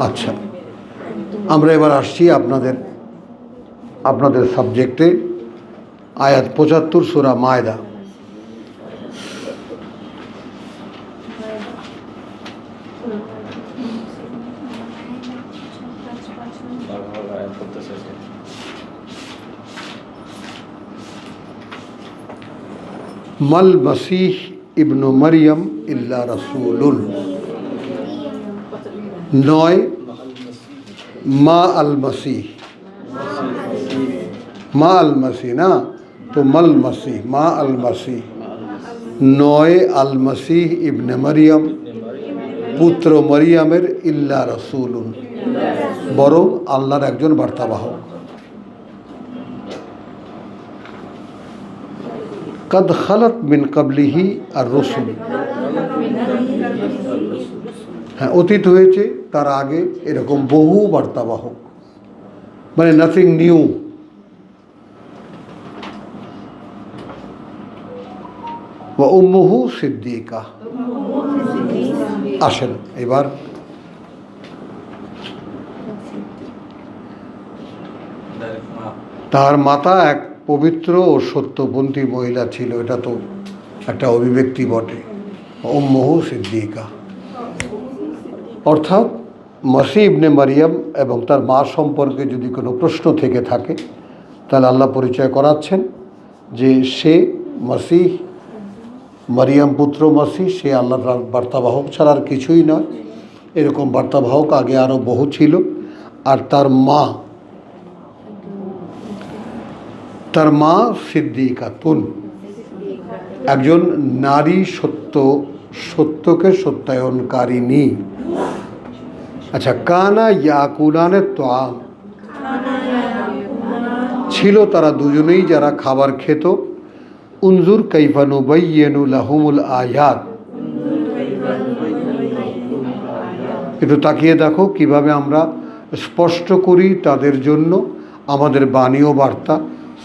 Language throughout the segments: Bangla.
আচ্ছা, আমরা এবার আসছি আপনাদের সাবজেক্টে। আয়াত 75 সূরা মায়দা। মাল মসীহ ইবনু মরিয়ম ইল্লা রাসূলুন, নয় মা আল মসীহ, মা আল মসীহ না তো মাল মসীহ, মা আল মসীহ নয় আল মসীহ ইবনে মরিয়ম পুত্র মরিয়মের ইল্লা রাসূলুন, বরং আল্লাহর একজন বার্তাবাহক। কদ খালাত মিন ক্বাবলিহি আর রসুল, হ্যাঁ অতীত হয়েছে তার আগে এরকম বহু বার্তাবাহক, মানে নাথিং নিউ। ওয়া উম্মুহু সিদ্দিকা। আসেন এবার তার মাতা এক পবিত্র ও সত্যবন্তী মহিলা ছিল, এটা তো একটা অভিব্যক্তি বটে। উম্মুহু সিদ্দিকা অর্থাৎ মসীহ ইবনে মারিয়াম এবং তার মা সম্পর্কে যদি কোনো প্রশ্ন থেকে থাকে তাহলে আল্লাহ পরিচয় করাচ্ছেন যে সে মসীহ, মারিয়াম পুত্র মসীহ, সে আল্লাহর বার্তাবাহক ছাড়া আর কিছুই নয়। এরকম বার্তাবাহক আগে আরও বহু ছিল। আর তার মা সিদ্দিকাতুন, একজন নারী সত্যকে সত্যায়নকারিণী। আচ্ছা, কানা ইয়াকুলানে তোয়াম, ছিল তারা দুজনেই যারা খাবার খেত। উনজুর কাইফা নুবাইয়িনু লাহুমুল আয়াত, একটু তাকিয়ে দেখো কিভাবে আমরা স্পষ্ট করি তাদের জন্য আমাদের বাণী ও বার্তা।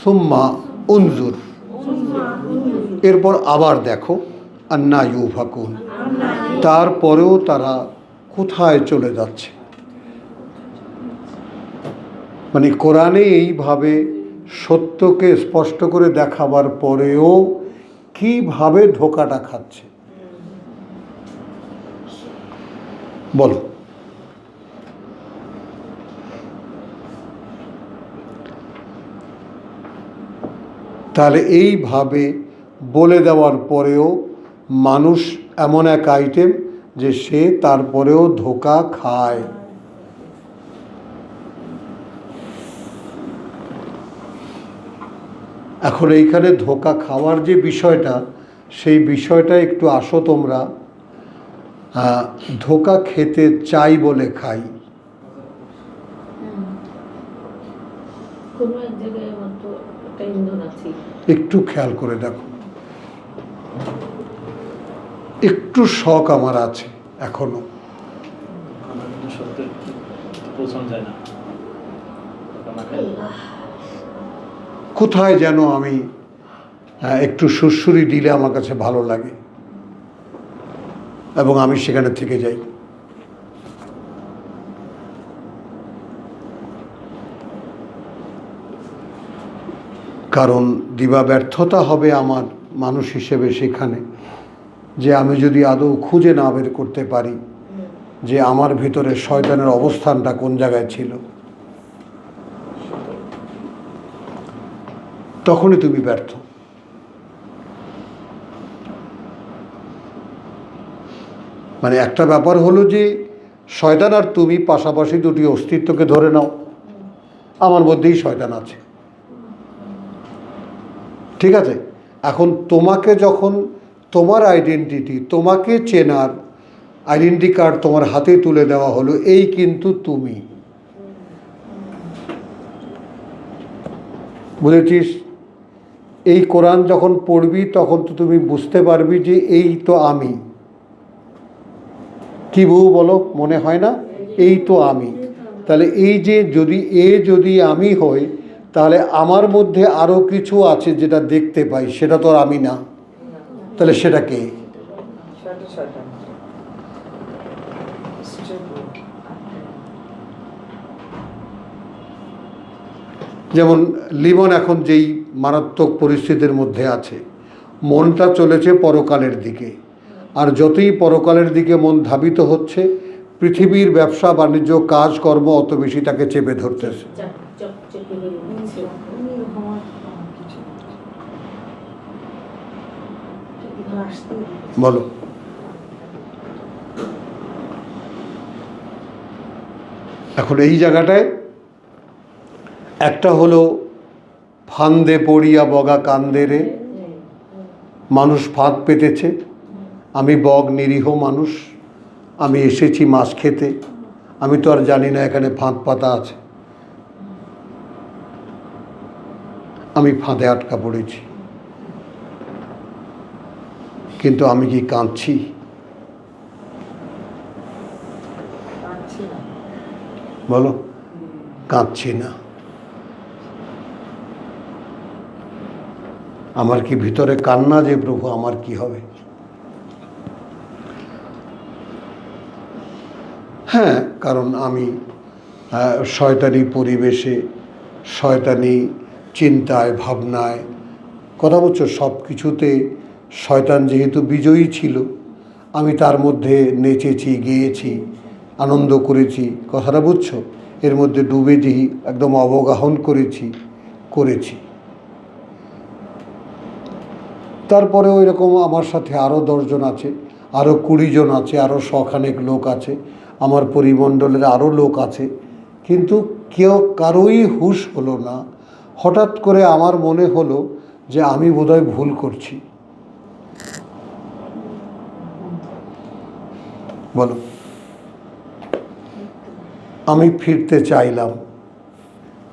সুম্মা উনজুর, এরপর আবার দেখো, আন্না ইউফাকুন, তারপরেও তারা কোথায় চলে যাচ্ছে। মানে কোরআনে এইভাবে সত্যকে স্পষ্ট করে দেখাবার পরেও কিভাবে ধোকাটা খাচ্ছে বলো। তাহলে এইভাবে বলে দেওয়ার পরেও মানুষ এমন এক আইটেম যে সে তারপরেও ধোকা খায়। এখন এইখানে ধোকা খাওয়ার যে বিষয়টা, সেই বিষয়টা একটু আসো তোমরা। ধোকা খেতে চাই বলে খাই, একটু খেয়াল করে দেখো। একটু শখ আমার আছে এখনো, কোথায় যেন আমি একটু সুরসুরি দিলে আমার কাছে ভালো লাগে এবং আমি সেখানে থেকে যাই। কারণ দিবা ব্যর্থতা হবে আমার মানুষ হিসেবে সেখানে, যে আমি যদি আদৌ খুঁজে না বের করতে পারি যে আমার ভিতরে শয়তানের অবস্থানটা কোন জায়গায় ছিল, তখনই তুমি ব্যর্থ। মানে একটা ব্যাপার হলো যে শয়তান আর তুমি পাশাপাশি দুটি অস্তিত্বকে ধরে নাও, আমার মধ্যেই শয়তান আছে, ঠিক আছে। এখন তোমাকে যখন তোমার আইডেন্টিটি, তোমাকে চেনার আইডেন্টি কার্ড তোমার হাতে তুলে দেওয়া হলো, এই কিন্তু তুমি, বুঝেছিস? এই কোরআন যখন পড়বি তখন তো তুমি বুঝতে পারবি যে এই তো আমি। কি বউ বলো, মনে হয় না? এই তো আমি। তাহলে এই যে যদি আমি হই, তাহলে আমার মধ্যে আরও কিছু আছে যেটা দেখতে পাই, সেটা তো আর আমি না। তাহলে সেটা কে? যেমন লিমন এখন যেই মারাত্মক পরিস্থিতির মধ্যে আছে, মনটা চলেছে পরকালের দিকে, আর যতই পরকালের দিকে মন ধাবিত হচ্ছে, পৃথিবীর ব্যবসা বাণিজ্য কাজকর্ম অত বেশি তাকে চেপে ধরতেছে। বলো, এখন এই জায়গাটায় একটা হলো ফান্দে পড়িয়া বগা কান্দে রে, মানুষ ফাঁদ পেতেছে, আমি বগ নিরীহ মানুষ, আমি এসেছি মাছ খেতে, আমি তো আর জানি না এখানে ফাঁদ পাতা আছে, আমি ফাঁদে আটকা পড়েছি, কিন্তু আমি কি কাঁদছি? বলো, কাঁদছি না। আমার কি ভিতরে কান্না যে প্রভু আমার কি হবে? হ্যাঁ, কারণ আমি শয়তানি পরিবেশে, শয়তানি চিন্তায় ভাবনায়, কথা বলছো, সব কিছুতে শয়তান যেহেতু বিজয়ী ছিল, আমি তার মধ্যে নেচেছি, গেয়েছি, আনন্দ করেছি, কথাটা বুঝছো, এর মধ্যে ডুবে যেই একদম অবগাহন করেছি। তারপরে ওই রকম আমার সাথে আরও 10 জন আছে, আরও 20 জন আছে, আরও 100 লোক আছে, আমার পরিমণ্ডলের আরও লোক আছে, কিন্তু কারোই হুঁশ হলো না। হঠাৎ করে আমার মনে হলো যে আমি বোধহয় ভুল করছি। বলো, আমি ফিরতে চাইলাম,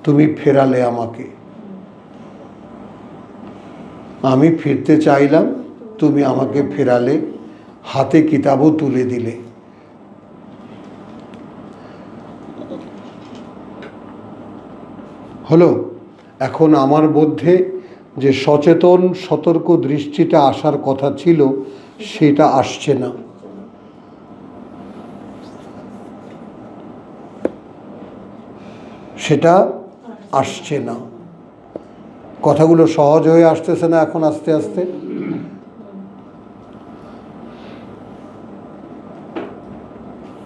তুমি ফেরালে আমাকে। আমি ফিরতে চাইলাম, তুমি আমাকে ফেরালে, হাতে কিতাবও তুলে দিলে। হলো, এখন আমার মধ্যে যে সচেতন সতর্ক দৃষ্টিটা আসার কথা ছিল, সেটা আসছে না। সেটা আসছে না, কথাগুলো সহজ হয়ে আসতেছে না এখন আস্তে আস্তে।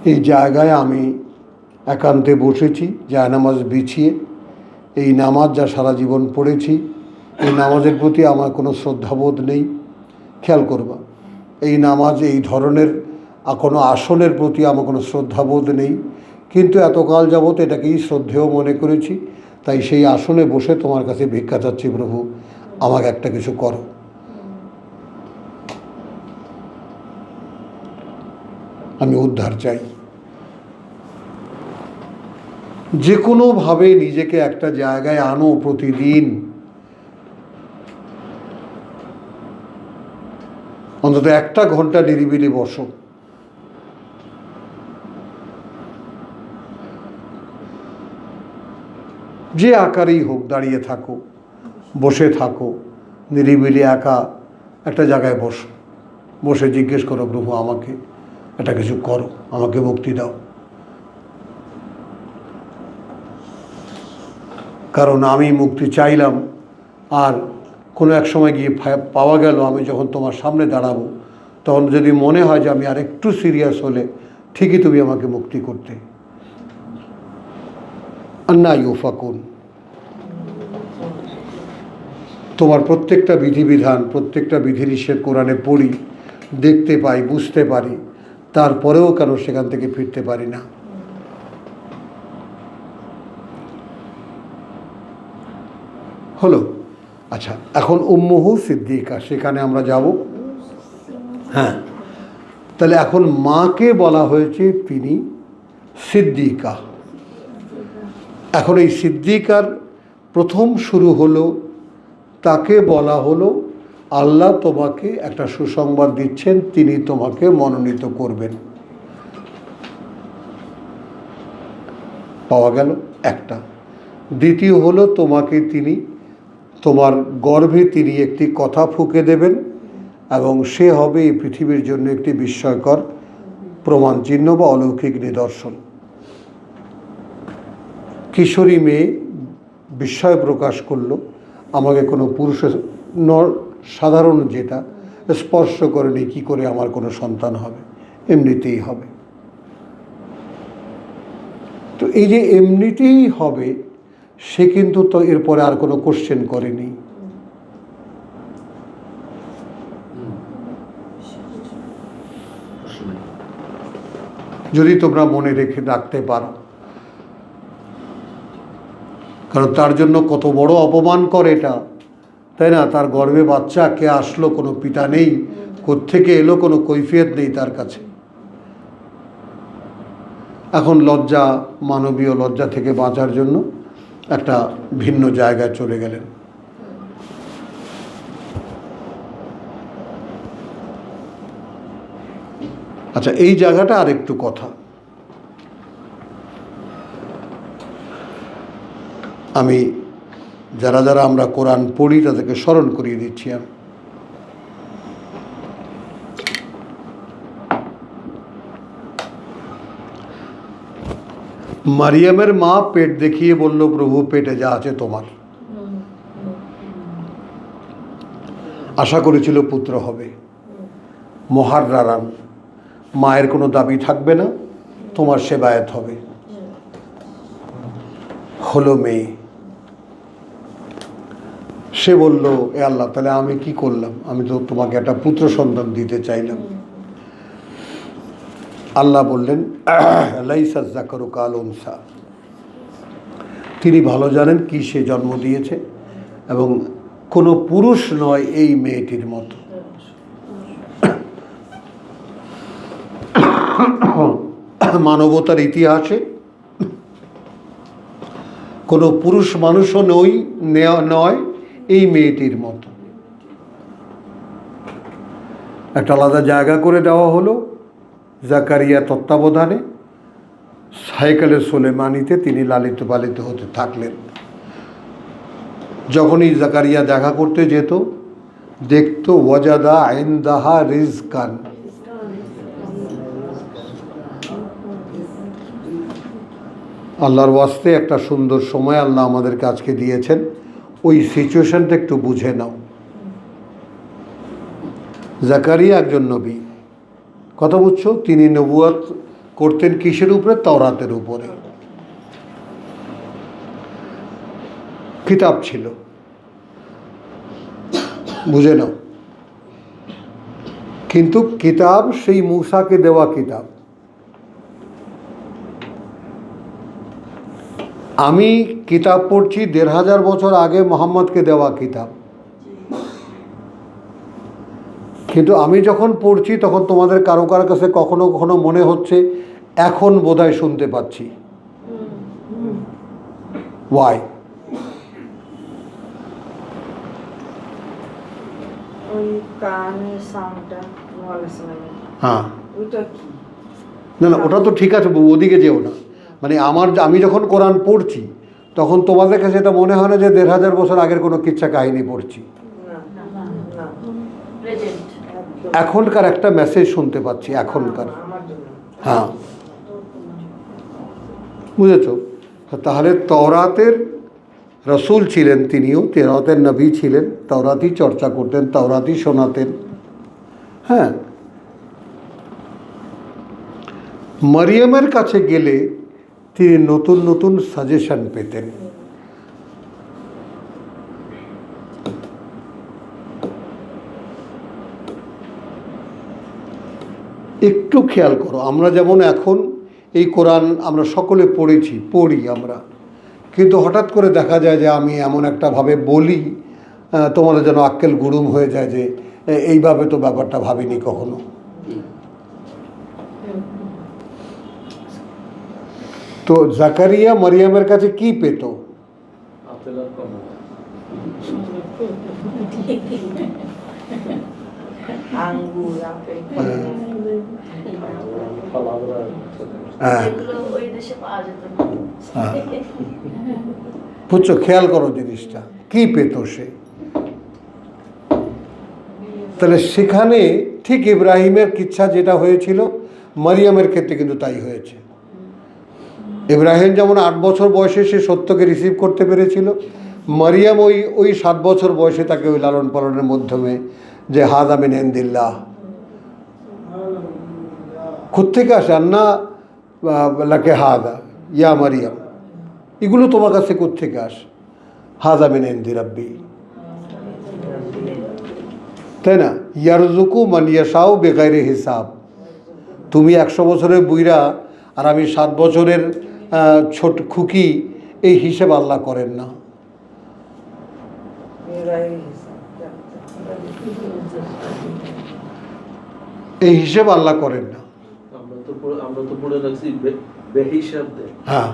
এই জায়গায় আমি একান্তে বসেছি, জায়নামাজ বিছিয়ে। এই নামাজ যা সারা জীবন পড়েছি, এই নামাজের প্রতি আমার কোনো শ্রদ্ধাবোধ নেই। খেয়াল করবা, এই নামাজ, এই ধরনের কোনো আসনের প্রতি আমার কোনো শ্রদ্ধাবোধ নেই, কিন্তু এতকাল যাবৎ এটাকেই শ্রদ্ধেয় মনে করেছি। তাই সেই আসনে বসে তোমার কাছে ভিক্ষা চাচ্ছি, প্রভু আমাকে একটা কিছু করো। আমি উদ্ধার চাই। যে কোনোভাবে নিজেকে একটা জায়গায় আনো, প্রতিদিন অন্তত 1 ঘন্টা নিরিবিলি বসো। যে আকারেই হোক, দাঁড়িয়ে থাকো, বসে থাকো, নিরিবিলি একা একটা জায়গায় বসো, বসে জিজ্ঞেস করো, প্রভু আমাকে একটা কিছু করো, আমাকে মুক্তি দাও। কারণ আমি মুক্তি চাইলাম, আর কোনো এক সময় গিয়ে পাওয়া গেল আমি যখন তোমার সামনে দাঁড়াবো, তখন যদি মনে হয় যে আমি আর একটু সিরিয়াস হলে ঠিকই তুমি আমাকে মুক্তি করতে। আন্না ইউফাকুন, তোমার প্রত্যেকটা বিধিবিধান, প্রত্যেকটা বিধিনিষেধ কোরআনে পড়ি, দেখতে পাই, বুঝতে পারি, তারপরেও কেন সেখান থেকে ফিরতে পারি না? হলো, আচ্ছা, এখন উম্মুহু সিদ্দিকা, সেখানে আমরা যাব। হ্যাঁ, তাহলে এখন মাকে বলা হয়েছে তিনি সিদ্দিকা। এখন এই সিদ্দিকার প্রথম শুরু হলো, তাকে বলা হলো আল্লাহ তোমাকে একটা সুসংবাদ দিচ্ছেন, তিনি তোমাকে মনোনীত করবেন। পাওয়া গেল একটা। দ্বিতীয় হলো, তোমাকে তিনি, তোমার গর্ভে তিনি একটি কথা ফুঁকে দেবেন, এবং সে হবে এই পৃথিবীর জন্য একটি বিস্ময়কর প্রমাণ চিহ্ন বা অলৌকিক নিদর্শন। কিশোরী মেয়ে বিস্ময় প্রকাশ করলো, আমাকে কোনো পুরুষের সাধারণ যেটা স্পর্শ করেনি, কি করে আমার কোনো সন্তান হবে, এমনিতেই হবে। তো এই যে এমনিতেই হবে, সে কিন্তু তো এরপরে আর কোনো কোশ্চেন করেনি। যদি তোমরা মনে রাখতে পারো, কারণ তার জন্য কত বড় অপমান করে এটা, তাই না? তার গর্ভে বাচ্চা, কে আসলো, কোনো পিতা নেই, কোত্থেকে এলো, কোনো কৈফিয়ত নেই তার কাছে। এখন লজ্জা, মানবীয় লজ্জা থেকে বাঁচার জন্য একটা ভিন্ন জায়গায় চলে গেলেন। আচ্ছা, এই জায়গাটা আর একটু কথা আমি যারা যারা আমরা কোরআন পড়ি তাদেরকে স্মরণ করিয়ে দিচ্ছি। আমি মারিয়ামের মা পেট দেখিয়ে বলল, প্রভু পেটে যা আছে তোমার। আশা করেছিল পুত্র হবে। মহারারান, মায়ের কোনো দাবি থাকবে না, তোমার সেবায়েত হবে। হলো মেয়ে। সে বলল, এ আল্লাহ, তাহলে আমি কি করলাম? আমি তো তোমাকে একটা পুত্র সন্তান দিতে চাইলাম। আল্লাহ বললেন, লাইসা যাকারু কাল উনসা, তিনি ভালো জানেন কি সে জন্ম দিয়েছে, এবং কোনো পুরুষ নয় এই মেয়েটির মতো। মানবতার ইতিহাসে কোনো পুরুষ মানুষও নয় এই মেয়েটির মতো। একটা আলাদা জায়গা করে দেওয়া হলো জাকারিয়া তত্ত্বাবধানে, সাইকেলে সোলেমানিতে তিনি লালিত পালিত হতে থাকলেন। যখনই জাকারিয়া দেখা করতে যেত, দেখতো ওয়াজাদা ইনদাহা রিজকান, আল্লাহর ওয়াস্তে একটা সুন্দর সময় আল্লাহ আমাদেরকে আজকে দিয়েছেন, ওই সিচুয়েশনটা একটু বুঝে নাও। জাকারিয়া একজন নবী, কথা বুঝছো? তিনি নবুয়ত করতেন কিসের উপরে? তাওরাতের উপরে। কিতাব ছিল, বুঝে নাও। কিন্তু কিতাব সেই মূসাকে দেওয়া কিতাব। আমি কিতাব পড়ছি ১৫০০ বছর আগে মোহাম্মদকে দেওয়া কিতাব, কিন্তু আমি যখন পড়ছি তখন তোমাদের কারো কারো কাছে কখনো কখনো মনে হচ্ছে এখন বোধহয় শুনতে পাচ্ছি। ওয়াই? হ্যাঁ, না না, ওটা তো ঠিক আছে, ওদিকে যেও না। মানে আমি যখন কোরআন পড়ছি তখন তোমাদের কাছে এটা মনে হয় না যে ১৫০০ বছর আগের কোনো কিচ্ছা কাহিনী পড়ছি। এখনকার একটা মেসেজ শুনতে পাচ্ছি, এখনকার। হ্যাঁ, বুঝেছ? তাহলে তওরাতের রসুল ছিলেন, তিনিও তেরাতের নবী ছিলেন, তাওরাতই চর্চা করতেন, তাওরাতই শোনাতেন। হ্যাঁ, মারিয়ামের কাছে গেলে তিনি নতুন নতুন সাজেশন পেতেন। একটু খেয়াল করো, আমরা যেমন এখন এই কোরআন আমরা সকলে পড়ি আমরা, কিন্তু হঠাৎ করে দেখা যায় যে আমি এমন একটা ভাবে বলি, তোমাদের যেন আক্কেল গুড়ুম হয়ে যায় যে এইভাবে তো ব্যাপারটা ভাবিনি কখনো। তো জাকারিয়া মারিয়ামের কাছে কি পেত? বুঝছো? খেয়াল করো জিনিসটা, কি পেত সে? তাহলে সেখানে ঠিক ইব্রাহিমের কিচ্ছা যেটা হয়েছিল, মারিয়ামের ক্ষেত্রে কিন্তু তাই হয়েছে। ইব্রাহিম যেমন 8 বছর বয়সে সে সত্যকে রিসিভ করতে পেরেছিল, মারিয়াম ওই 7 বছর বয়সে তাকে ওই লালন পালনের মাধ্যমে যে হাদা মিন ইনদিল্লাহ, কোত্থেকে আসে, আন্না লাকে হাদা ইয়া মারিয়াম, এগুলো তোমার কাছে কোত্থেকে আসে, হাদা মিন ইনদি রাব্বি, তাই না? ইয়ারজুকু মান ইয়াশাউ বিগাইরি হিসাব। তুমি 100 বছরের বুইরা আর আমি 7 বছরের ছোট খুকি, এই হিসেব আল্লাহ করেন না। এই হিসেব আল্লাহ করেন না। আমরা তো পড়ে রাখছি বেহিসাব দেয়। হ্যাঁ,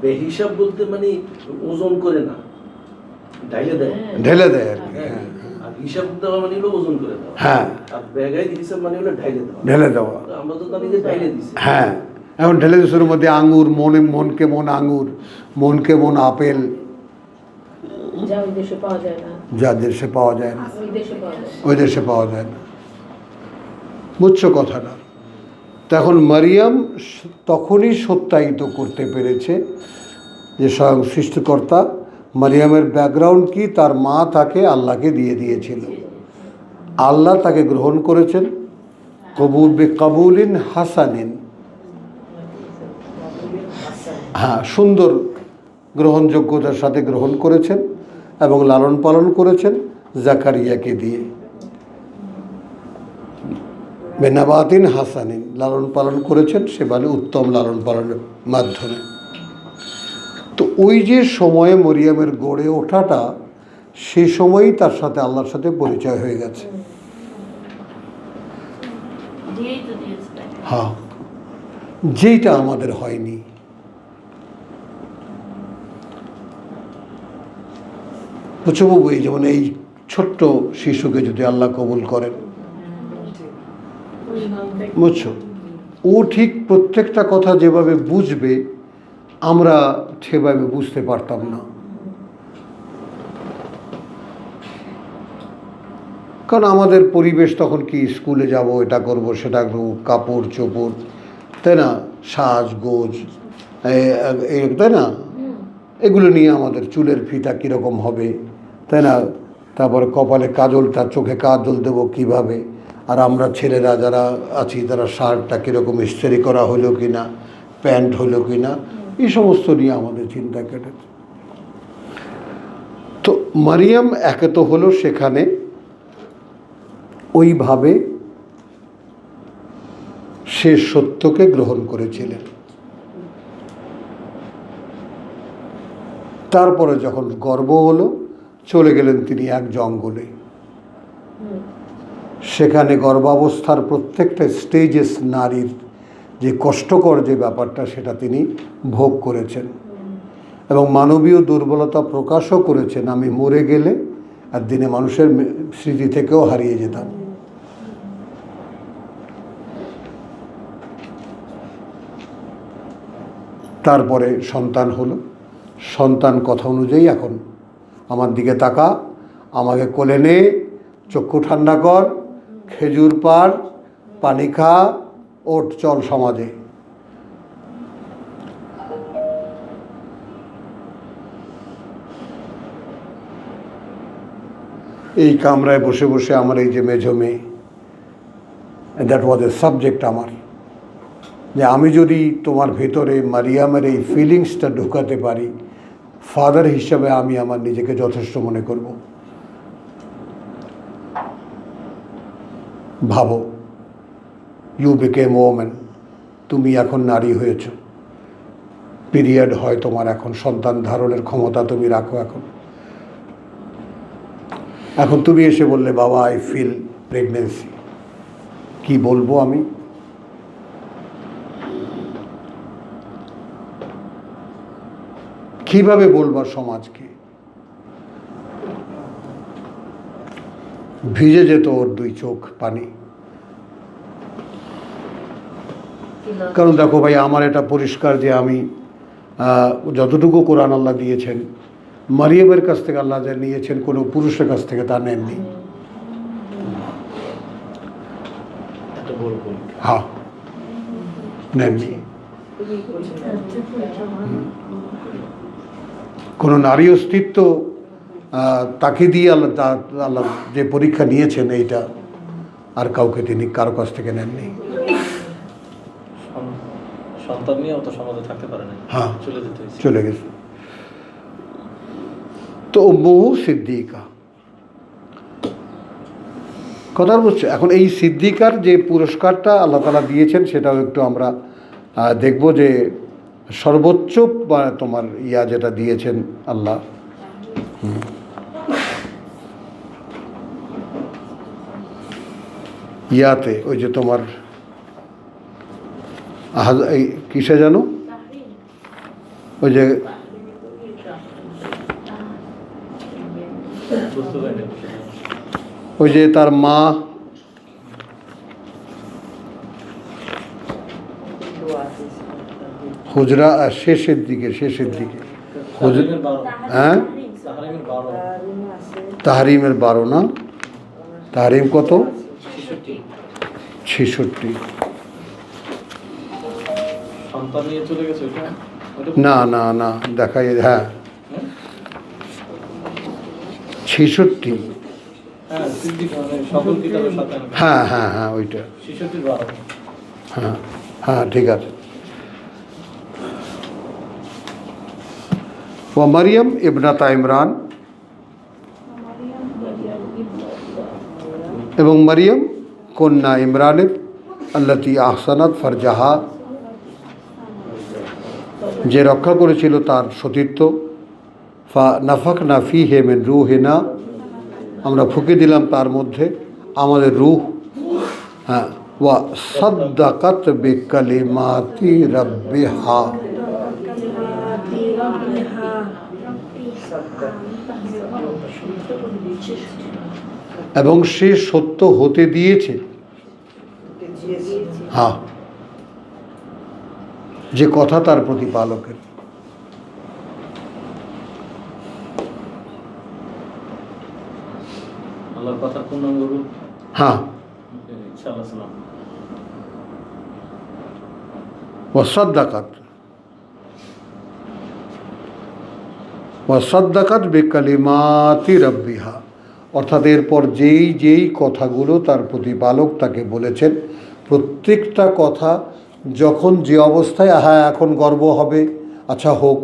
বেহিসাব বলতে মানে ওজন করে না, ঢেলে দেয়। ঢেলে দেয় আর কি। হ্যাঁ, আর হিসাব দেওয়া মানে হলো ওজন করে দেওয়া। হ্যাঁ, আর বেগাই হিসাব মানে হলো ঢেলে দেওয়া। ঢেলে দেওয়া। আমরা তো জানি যে ঢেলে দিছি। হ্যাঁ, এখন ঢেলে দিছোর মধ্যে আঙ্গুর, মনকে মন আঙ্গুর, মনকে মন আপেল, যা ওই দেশে পাওয়া যায় না, যা দেশে পাওয়া যায় না, ওই দেশে পাওয়া যায়। ওই দেশে পাওয়া যায় না। বুঝছো কথাটা? তখন মারিয়াম তখনই সত্যায়িত করতে পেরেছে যে স্বয়ং সৃষ্টিকর্তা, মারিয়ামের ব্যাকগ্রাউন্ড কি, তার মা তাকে আল্লাহকে দিয়ে দিয়েছিল, আল্লাহ তাকে গ্রহণ করেছেন কাবুলিন হাসানিন, হ্যাঁ, সুন্দর গ্রহণযোগ্যতার সাথে গ্রহণ করেছেন এবং লালন পালন করেছেন জাকারিয়াকে দিয়ে। বেনাবাতিন হাসানিন, লালন পালন করেছেন, সে বলে উত্তম লালন পালনের মাধ্যমে। তো ওই যে সময়ে মরিয়ামের গড়ে ওঠাটা, সে সময়ই তার সাথে আল্লাহর সাথে পরিচয় হয়ে গেছে। হ্যাঁ, যেইটা আমাদের হয়নি। বুঝছো বাবু, এই যেমন এই ছোট্ট শিশুকে যদি আল্লাহ কবুল করেন, বুঝছো, ও ঠিক প্রত্যেকটা কথা যেভাবে বুঝবে আমরা সেভাবে বুঝতে পারতাম না। কারণ আমাদের পরিবেশ তখন কি, স্কুলে যাব, এটা করব, সেটা করব, কাপড় চোপড়, তাই না, সাজগোজ, তাই না, এগুলো নিয়ে আমাদের চুলের ফিতা কীরকম হবে, তাই না, তারপরে কপালে কাজলটা, চোখে কাজল দেবো কীভাবে, আর আমরা ছেলেরা যারা আছি তারা শার্টটা কীরকম ইস্ত্রি করা হলো কি না, প্যান্ট হলো কি না, এই সমস্ত নিয়ে আমাদের চিন্তা কেটেছে। তো মারিয়াম একে তো হলো সেখানে ওইভাবে সে সত্যকে গ্রহণ করেছিলেন। তারপরে যখন গর্ভ হলো, চলে গেলেন তিনি এক জঙ্গলে। সেখানে গর্ভাবস্থার প্রত্যেকটা স্টেজেস নারীর যে কষ্টকর যে ব্যাপারটা, সেটা তিনি ভোগ করেছেন এবং মানবীয় দুর্বলতা প্রকাশও করেছেন। আমি মরে গেলে আর দিনে মানুষের স্মৃতি থেকেও হারিয়ে যেতাম। তারপরে সন্তান হলো, সন্তান কথা অনুযায়ী এখন আমার দিকে তাকা, আমাকে কোলে নে, চক্ষু ঠান্ডা কর, খেজুর পাড়, পানি খা, ওঠ, চল সমাজে। এই কামরায় বসে বসে আমার এই যে মেঝো মেয়ে, দ্যাট ওয়াজ এ সাবজেক্ট আমার, যে আমি যদি তোমার ভেতরে মারিয়ামের এই ফিলিংসটা ঢুকাতে পারি, ফাদার হিসাবে আমি আমার নিজেকে যথেষ্ট মনে করব। ভাবো, ইউ বিকেম ওম্যান, তুমি এখন নারী হয়েছ, পিরিয়ড হয় তোমার, এখন সন্তান ধারণের ক্ষমতা তুমি রাখো। এখন তুমি এসে বললে বাবা আই ফিল প্রেগনেন্সি, কি বলবো আমি? কিভাবে বলবার সমাজকে? ভিজে যেত ওর দুই চোখ পানি। কারণ দেখো ভাই, আমার এটা পরিষ্কার যে আমি যতটুকু কোরআন আল্লাহ দিয়েছেন, মারিয়ামের কাছ থেকে আল্লাহ যা নিয়েছেন, কোনো পুরুষের কাছ থেকে তা নেননি। এত বড় পরীক্ষা। হ্যাঁ, নেননি। কোনো নারী অস্তিত্ব তাকে দিয়ে আল্লাহ যে পরীক্ষা নিয়েছেন এইটা আর কাউকে তিনি কারো কাছ থেকে নেননি। সন্তান নিয়ে অত সমাজে থাকতে পারে না, হ্যাঁ, চলে যেতে হয়েছে। চলে গেছে। তো উম্মুহু সিদ্দিকা, কথা বুঝছো? এখন এই সিদ্দিকার যে পুরস্কারটা আল্লাহ তাআলা দিয়েছেন সেটাও একটু আমরা দেখব, যে সর্বোচ্চ তোমার যেটা দিয়েছেন আল্লাহ। ইয়াতে ওই যে তোমার এই কিসে জানো, ওই যে বুঝতে পারিনি। ওই যে তার মা হুজরা শেষের দিকে তাহরিমের 12, হ্যাঁ, তাহরিমের 12, তাহরিমের 12 না, তাহরিম কত? 66। 66। সন্তান নিয়ে চলে গেছে ওইটা? না না না, দেখাই, হ্যাঁ 66। হ্যাঁ, সিদ্দিক মানে সকল কিতাবের সাথে। হ্যাঁ হ্যাঁ হ্যাঁ, ওইটা 66 12। হ্যাঁ হ্যাঁ, ঠিক আছে। ও মারিয়াম ইবনাতা ইমরান, এবং মারিয়াম কন্যা ইমরানের, আল্লাতি আহসানাত ফারজাহা, যে রক্ষা করেছিল তার সতীত্ব, ফা নাফাখনা ফীহি মিন রূহিনা, আমরা ফুঁকে দিলাম তার মধ্যে আমাদের রূহ। হ্যাঁ, ওয়া সাদ্দাকাত বিকালিমাতি রাব্বিহা, এবং সে সত্য হতে দিয়েছে, হ্যাঁ, যে কথা তার প্রতিপালকের। আল্লাহর কথার পূর্ণাঙ্গ রূপ, হ্যাঁ, ইনশাআল্লাহ সালাম। ওয়াসাদ্দাকাত বিকালিমাতি রাব্বিহা, অর্থাৎ এরপর যেই কথাগুলো তার প্রতিপালক তাকে বলেছেন, প্রত্যেকটা কথা যখন যে অবস্থায়, হ্যাঁ এখন গর্ব হবে, আচ্ছা হোক,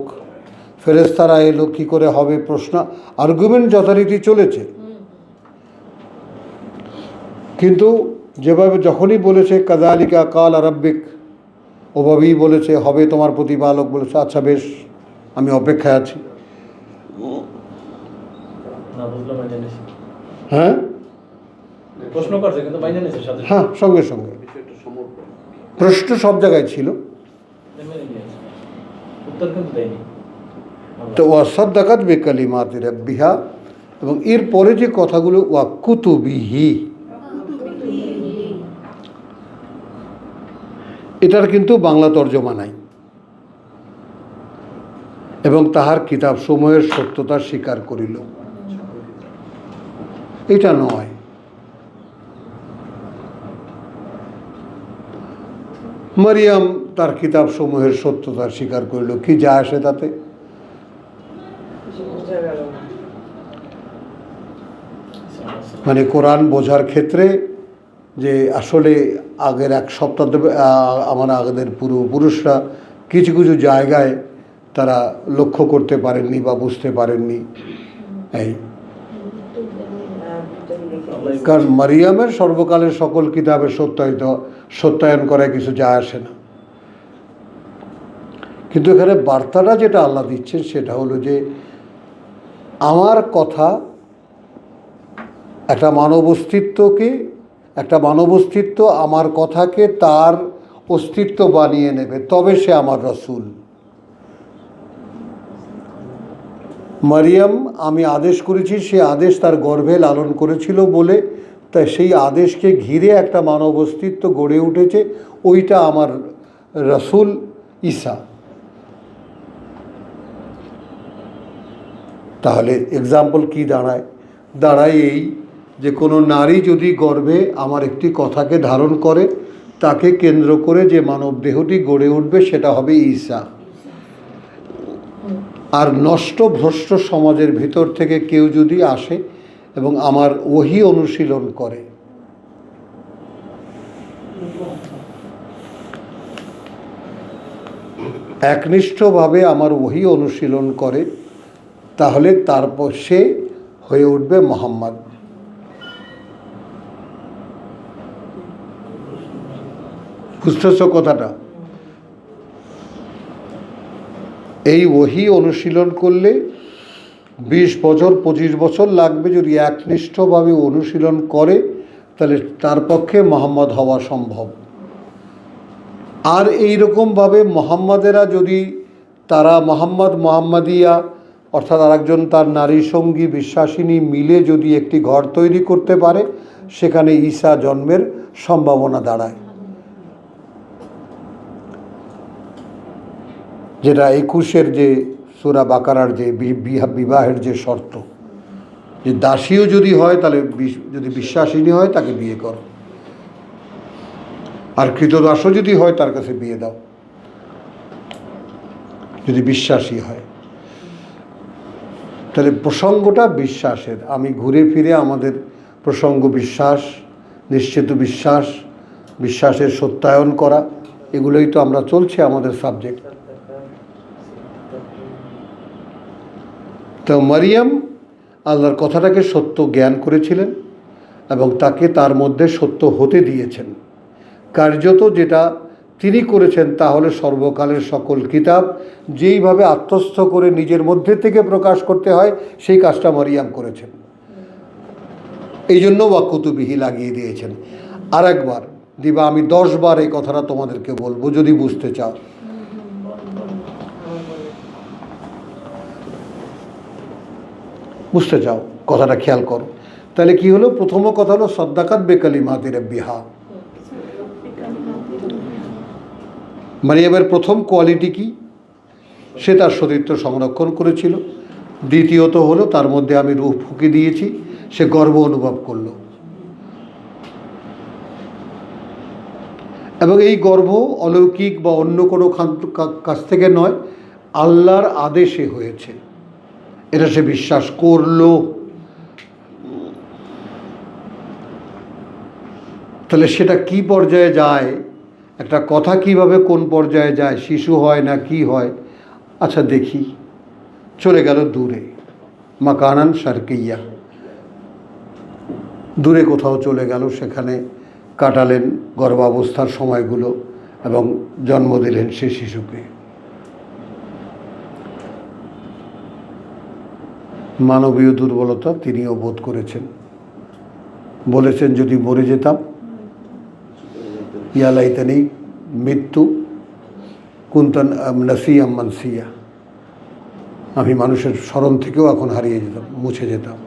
ফেরেশতারা এলো কী করে হবে, প্রশ্ন আর্গুমেন্ট যথারীতি চলেছে, কিন্তু যেভাবে যখনই বলেছে কাযালিকা ক্বালা রাব্বিক, ওভাবেই বলেছে হবে তোমার প্রতিপালক বলেছে, আচ্ছা বেশ আমি অপেক্ষায় আছি। না বুঝলাম, মাইনে নিছে। হ্যাঁ প্রশ্ন করছে কিন্তু মাইনে নিছে সাথে সাথে। হ্যাঁ, সঙ্গে সঙ্গে প্রশ্ন সব জায়গায় ছিল, মেনে নিয়েছে, উত্তর কিন্তু দেয়নি। তো ওয়াসাদ্দাকাত বিকালিমাতি রাব্বিহা, এবং এরপরে যে কথাগুলো ওয়া কুতুবিহি, এটার কিন্তু বাংলা তর্জমা নাই, এবং তাহার কিতাব সমূহের সত্যতা স্বীকার করিল, এটা নয়। মারিয়াম তার কিতাব সমূহের সত্যতা স্বীকার করিল, কি যা আসে তাতে? মানে কোরআন বোঝার ক্ষেত্রে যে আসলে আগের এক সপ্তাহ আগের পূর্বপুরুষরা কিছু কিছু জায়গায় তারা লক্ষ্য করতে পারেননি বা বুঝতে পারেননি, এই কারণ মারিয়ামের সর্বকালের সকল কিতাবের সত্যায়ন করায় কিছু যায় আসে না, কিন্তু এখানে বার্তাটা যেটা আল্লাহ দিচ্ছেন সেটা হলো যে আমার কথা একটা মানব অস্তিত্ব আমার কথাকে তার অস্তিত্ব বানিয়ে নেবে, তবে সে আমার রাসূল। মারিয়াম আমি আদেশ করেছি, সে আদেশ তার গর্ভে লালন করেছিল বলে, তাই সেই আদেশকে ঘিরে একটা মানব অস্তিত্ব গড়ে উঠেছে, ওইটা আমার রাসূল ঈসা। তাহলে এক্সাম্পল কি দাঁড়ায় এই যে কোনো নারী যদি গর্ভে আমার একটি কথাকে ধারণ করে, তাকে কেন্দ্র করে যে মানব দেহটি গড়ে উঠবে সেটা হবে ঈসা। আর নষ্ট ভ্রষ্ট সমাজের ভিতর থেকে কেউ যদি আসে এবং আমার ওহী অনুশীলন করে, একনিষ্ঠভাবে আমার ওহী অনুশীলন করে, তাহলে তারপর সে হয়ে উঠবে মুহাম্মদ। বুঝতেছ কথাটা? এই ওহী অনুশীলন করলে 20 বছর 25 বছর লাগবে, যদি একনিষ্ঠভাবে অনুশীলন করে তাহলে তার পক্ষে মুহাম্মদ হওয়া সম্ভব। আর এই রকমভাবে মুহাম্মাদেরা যদি তারা মুহাম্মদ মুহাম্মাদিয়া অর্থাৎ আরেকজন তার নারী সঙ্গী বিশ্বাসিনী মিলে যদি একটি ঘর তৈরি করতে পারে, সেখানে ঈসা জন্মের সম্ভাবনা দাঁড়ায়। যেটা 21-এর যে সূরা বাকারার যে বিবাহের যে শর্ত, যে দাসীও যদি হয় তাহলে যদি বিশ্বাসিনী হয় তাকে বিয়ে করো, আর কৃতদাসও যদি হয় তার কাছে বিয়ে দাও, যদি বিশ্বাসী হয়। তাহলে প্রসঙ্গটা বিশ্বাসের। আমি ঘুরে ফিরে আমাদের প্রসঙ্গ বিশ্বাস, নিশ্চিত বিশ্বাস, বিশ্বাসের সত্যায়ন করা, এগুলোই তো আমরা চলছে আমাদের সাবজেক্ট। তো মারিয়াম আল্লাহর কথাটাকে সত্য জ্ঞান করেছিলেন এবং তাকে তার মধ্যে সত্য হতে দিয়েছেন। কার্যত যেটা তিনি করেছেন তা হলে সর্বকালের সকল কিতাব যেইভাবে আত্মস্থ করে নিজের মধ্যে থেকে প্রকাশ করতে হয়, সেই কাজটা মারিয়াম করেছেন। এই জন্য ওয়াকুতুবিহি লাগিয়ে দিয়েছেন। আর একবার দিবা, আমি 10 বার এই কথাটা তোমাদেরকে বলবো যদি বুঝতে চাও। বুঝতে চাও, কথাটা খেয়াল করো। তাহলে কি হলো? প্রথম কথা হলো সাদ্দাকাত বিকালিমাতি রাব্বিহা। মারিয়ামের প্রথম কোয়ালিটি কি? সে তার সতীত্ব সংরক্ষণ করেছিল। দ্বিতীয়ত হলো তার মধ্যে আমি রূহ ফুঁকে দিয়েছি, সে গর্ব অনুভব করলো। এবং এই গর্ব অলৌকিক বা অন্য কোনো কাছ থেকে নয়, আল্লাহর আদেশে হয়েছে, এটা সে বিশ্বাস করলো। তাহলে সেটা কি পর্যায়ে যায়, একটা কথা কিভাবে কোন পর্যায়ে যায়, শিশু হয় না কি হয়? আচ্ছা দেখি, চলে গেল দূরে, মাকানান শারকিয়া, দূরে কোথাও চলে গেল, সেখানে কাটালেন গর্ভাবস্থার সময়গুলো এবং জন্ম দিলেন সে শিশুকে। মানবীয় দুর্বলতা তিনিও বোধ করেছেন, বলেছেন যদি মরে যেতাম, ইয়া লাইতানি মৃত্যু কুনতান নাসিয়াম মানসিয়া, আমি মানুষের স্মরণ থেকেও এখন হারিয়ে যেতাম, মুছে যেতাম।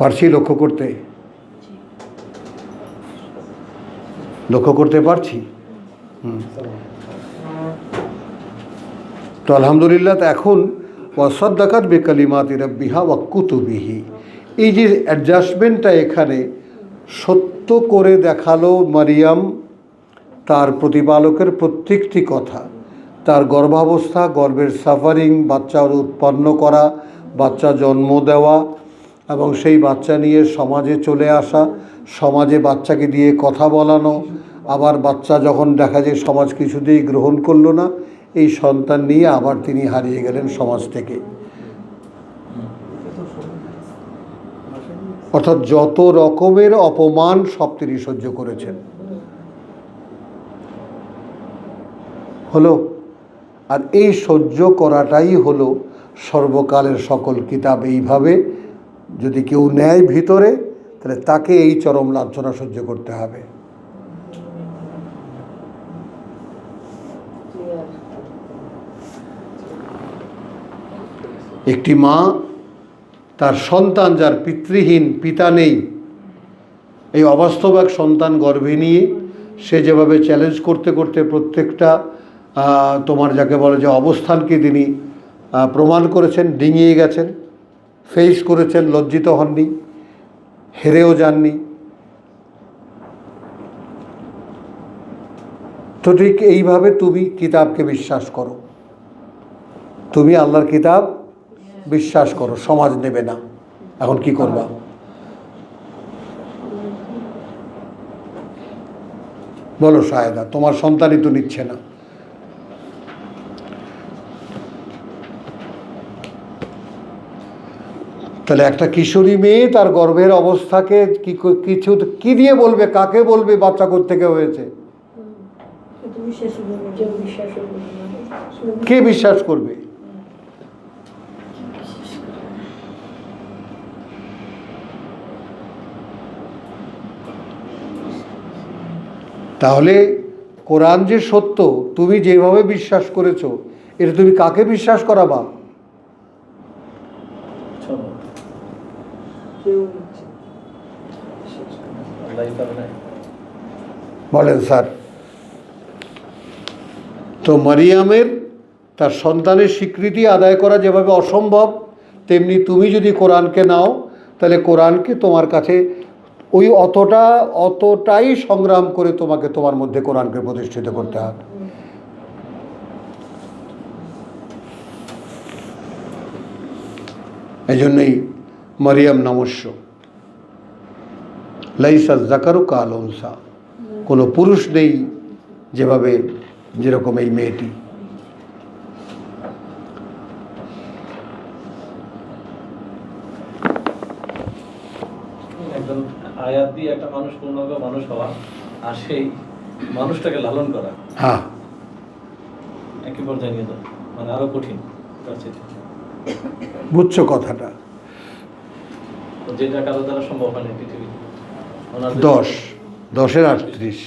পারছি লক্ষ্য করতে? লক্ষ্য করতে পারছি? তো আলহামদুলিল্লাহ। তো এখন ওয়াসাদ্দাকাত বিকালিমাতি রাব্বিহা ওয়া কুতুবিহি, এই যে অ্যাডজাস্টমেন্টটা এখানে সত্য করে দেখালো মারিয়াম তার প্রতিপালকের প্রত্যেকটি কথা, তার গর্ভাবস্থা, গর্ভের সাফারিং, বাচ্চা উৎপন্ন করা, বাচ্চা জন্ম দেওয়া এবং সেই বাচ্চা নিয়ে সমাজে চলে আসা, সমাজে বাচ্চাকে দিয়ে কথা বলানো, আবার বাচ্চা যখন দেখা যায় সমাজ কিছুতেই গ্রহণ করলো না, এই সন্তান নিয়ে আবার তিনি হারিয়ে গেলেন সমাজ থেকে। অর্থাৎ যত রকমের অপমান সব তিনি সহ্য করেছেন। হলো, আর এই সহ্য করাটাই হলো সর্বকালের সকল কিতাব। এইভাবে যদি কেউ নেয় ভিতরে, তাহলে তাকে এই চরম লাঞ্ছনা সহ্য করতে হবে। একটি মা তার সন্তান যার পিতৃহীন, পিতা নেই, এই অবাস্তব এক সন্তান গর্ভে নিয়ে সে যেভাবে চ্যালেঞ্জ করতে করতে প্রত্যেকটা তোমার যাকে বলে যে অবস্থানকে তিনি প্রমাণ করেছেন, ডিঙিয়ে গেছেন, ফেস করেছেন, লজ্জিত হননি, হেরেও যাননি। তো ঠিক এইভাবে তুমি কিতাবকে বিশ্বাস করো, তুমি আল্লাহর কিতাব বিশ্বাস করো, সমাজ নেবে না। এখন কি করবা? বলো সায়েদা, তোমার সন্তানই তো নিচ্ছে না। তাহলে একটা কিশোরী মেয়ে তার গর্ভের অবস্থাকে কিছু কি দিয়ে বলবে? কাকে বলবে বাচ্চা কোত্থেকে হয়েছে? কেউ বিশ্বাস করবে না। কে বিশ্বাস করবে? তাহলে কোরআন যে সত্য, তুমি যেভাবে বিশ্বাস করেছো, এটা তুমি কাকে বিশ্বাস করাবা? চলো কেউ আল্লাহই পারে না। বলেন স্যার। তো মারিয়ামের তার সন্তানের স্বীকৃতি আদায় করা যেভাবে অসম্ভব, তেমনি তুমি যদি কোরআনকে নাও, তাহলে কোরআনকে তোমার কাছে ওই অতটাই সংগ্রাম করে তোমাকে তোমার মধ্যে কোরআনকে প্রতিষ্ঠিত করতে হবে। এই জন্যই মারিয়াম নমস্য, লাইসা জাকারু কাল উনসা, কোনো পুরুষ নেই যেরকম এই মেয়েটি। একজন আয়াত দিয়ে একটা মানুষ পূর্ণাঙ্গ মানুষ হওয়া আর সেই মানুষটাকে লালন করা হ্যাঁ, একই পর্যায়ে নিয়ে যাওয়া মানে আরো কঠিন তার চেয়ে। বুঝছো কথাটা? যেটা কারো দ্বারা সম্ভব হয় না পৃথিবীতে। 10-38।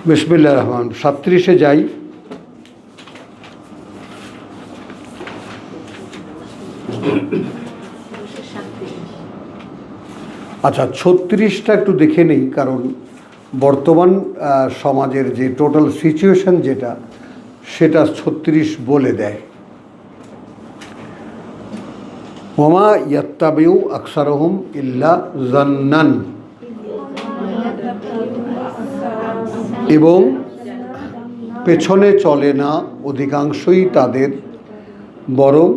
বিসমিল্লাহির রহমানির রহিম। 37-এ যাই। আচ্ছা, 36টা একটু দেখে নেই, কারণ বর্তমান সমাজের যে টোটাল সিচুয়েশন যেটা, সেটা 36 বলে দেয়। ওমা ইয়াত্তাবিউ আকসারহুম ইল্লা জান্নান, এবং পেছনে চলে না অধিকাংশই তাদের, বরং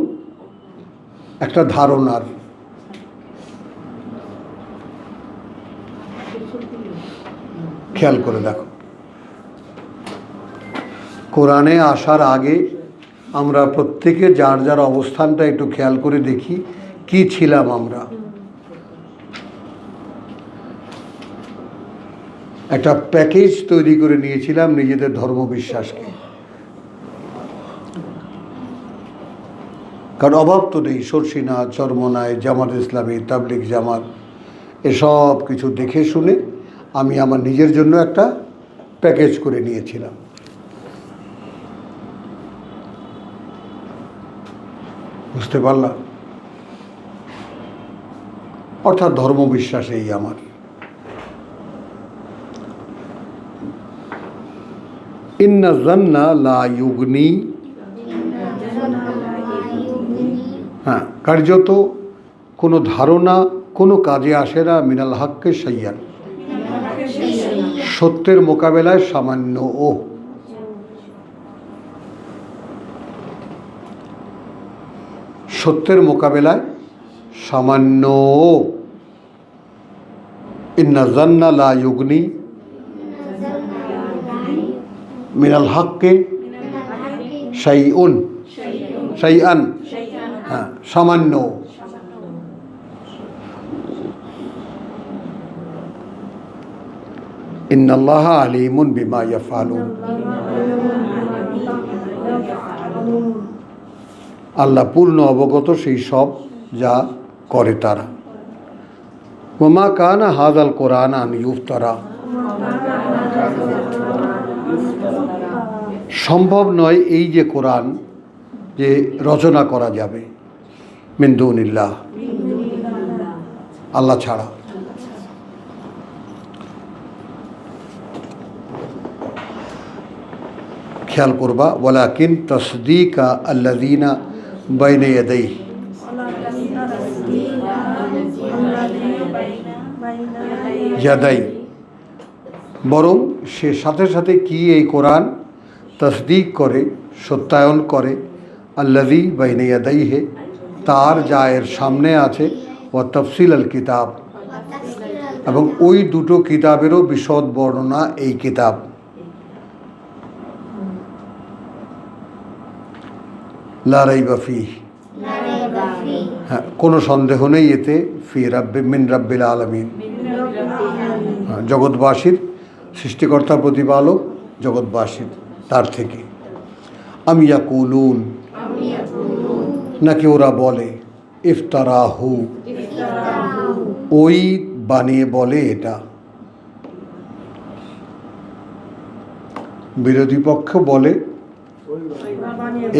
একটা ধারণার। খেয়াল করে দেখো, কোরআনে আসার আগে আমরা প্রত্যেকে যার যার অবস্থানটা একটু খেয়াল করে দেখি, কি ছিলাম আমরা। একটা প্যাকেজ তৈরি করে নিয়েছিলাম নিজেদের ধর্মবিশ্বাসকে, কারণ অভাব তো নেই। সরসিনা, চরমনায়, জামাত ইসলামী, তাবলিগ জামাত, এসব কিছু দেখে শুনে আমি আমার নিজের জন্য একটা প্যাকেজ করে নিয়েছিলাম। বুঝতে পারলাম? অর্থাৎ ধর্মবিশ্বাস এই আমার। ইন্না জান্না লা ইউগনি, হ্যাঁ, কার্যত কোনো ধারণা কোনো কাজে আসে না, মিনাল হককে শাইয়ান, সত্যের মোকাবেলায় সামান্য ও। সত্যের মোকাবেলায় সামান্য ও। ইন্না জান্না লা ইউগনি মিনাল হককে শাইউন, শাইআন, হ্যাঁ, সামান্য। ইন্নাল্লাহা আলিমুন বিমা ইয়াফআলুন, আল্লাহ পূর্ণ অবগত সেই সব যা করে তারা। ওমা কানা হাযাল কোরআন আন ইফতারা, সম্ভব নয় এই যে কোরআন যে রচনা করা যাবে মিন দুনিল্লাহ, আল্লাহ ছাড়া। খেয়াল করবা, ওয়ালাকিন তাসদীকা আল্লাযীনা বাইনা ইয়াদাইহি, ইয়াদাই, বরং সে সাথে সাথে কি এই কোরআন তসদিক করে, সত্যায়ন করে, আল্লাযী বাইনা ইয়াদাইহি, তার যা এর সামনে আছে, ওয়া তাফসিল আল কিতাব, এবং ওই দুটো কিতাবেরও বিশদ বর্ণনা এই কিতাব। লা রাইবা ফীহি, হ্যাঁ, কোনো সন্দেহ নেই এতে, ফি রাব্বি মিন রাব্বিল আলামিন, জগৎবাসীর সৃষ্টিকর্তা প্রতিপালক জগৎবাসীর তার থেকে। আমি ইয়াকুলুন, নাকি ওরা বলে, ইফতারাহু, ওই বানিয়ে বলে এটা। বিরোধী পক্ষ বলে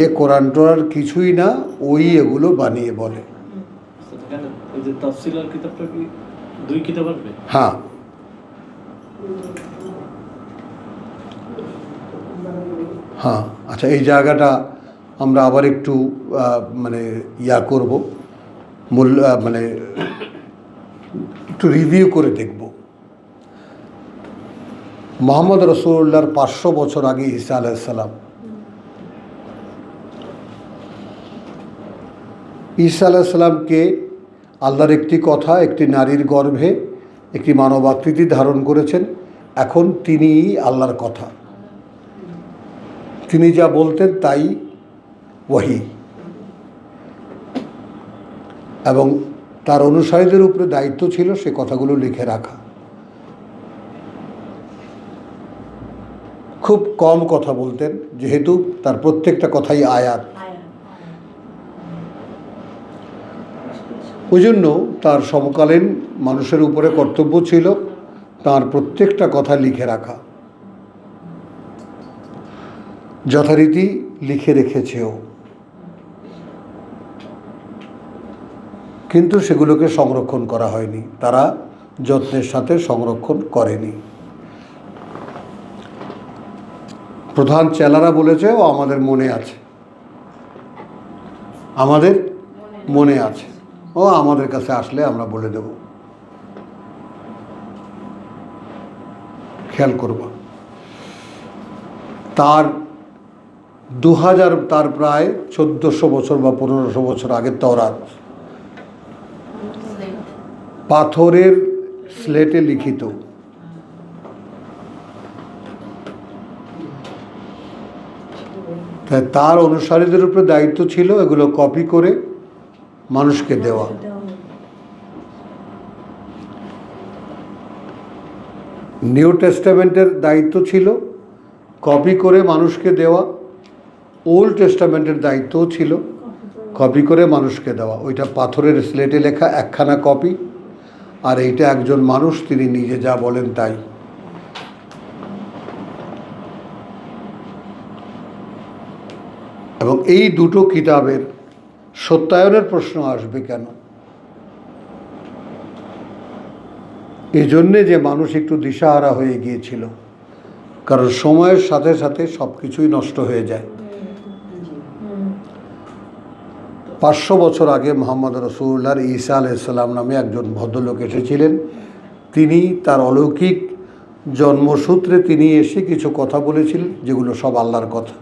এ কোরআন টোরার কিছুই না, ওই এগুলো বানিয়ে বলে। এই যে তাফসীলের কিতাবটা কি দুই কিতাব আসবে? হ্যাঁ, হ্যাঁ, আচ্ছা, এই জায়গাটা আমরা আবার একটু মানে করব, মানে একটু রিভিউ করে দেখব। মুহাম্মদ রাসূলুল্লাহর 500 বছর আগে ঈসা আলাইহিস সালাম, ঈসা আলাইহিস সালামকে আল্লাহর একটি কথা একটি নারীর গর্ভে একটি মানব আকৃতি ধারণ করেছেন। এখন তিনিই আল্লাহর কথা, তিনি যা বলতেন তাই ওয়াহি, এবং তার অনুসারীদের উপরে দায়িত্ব ছিল সে কথাগুলো লিখে রাখা। খুব কম কথা বলতেন, যেহেতু তার প্রত্যেকটা কথাই আয়াত। ওই জন্য তার সমকালীন মানুষের উপরে কর্তব্য ছিল তার প্রত্যেকটা কথা লিখে রাখা। যথারীতি লিখে রেখেছেও, কিন্তু সেগুলোকে সংরক্ষণ করা হয়নি, তারা যত্নের সাথে সংরক্ষণ করেনি। প্রধান চেলারা বলেছে ও আমাদের মনে আছে, আমাদের মনে আছে, ও আমাদের কাছে আসলে আমরা বলে দেব। খেয়াল করব, তার 2000, তার প্রায় 1400 বছর বা 1500 বছর আগের তাওরাত পাথরের স্লেটে লিখিত। তাই তার অনুসারীদের উপরে দায়িত্ব ছিল এগুলো কপি করে মানুষকে দেওয়া। নিউ টেস্টামেন্টের দায়িত্ব ছিল কপি করে মানুষকে দেওয়া, ওল্ড টেস্টামেন্টের দায়িত্বও ছিল কপি করে মানুষকে দেওয়া। ওইটা পাথরের স্লেটে লেখা একখানা কপি, আর এইটা একজন মানুষ, তিনি নিজে যা বলেন তাই। এবং এই দুটো কিতাবের সত্যায়নের প্রশ্ন আসবে কেন? এজন্যে যে মানুষ একটু দিশাহারা হয়ে গিয়েছিল, কারণ সময়ের সাথে সাথে সব কিছুই নষ্ট হয়ে যায়। 500 বছর আগে মুহাম্মদ রাসূলুল্লাহর ঈসা আলাইহিস সালাম নামে একজন ভদ্রলোক এসেছিলেন। তিনি তার অলৌকিক জন্মসূত্রে তিনি এসে কিছু কথা বলেছিলেন যেগুলো সব আল্লাহর কথা,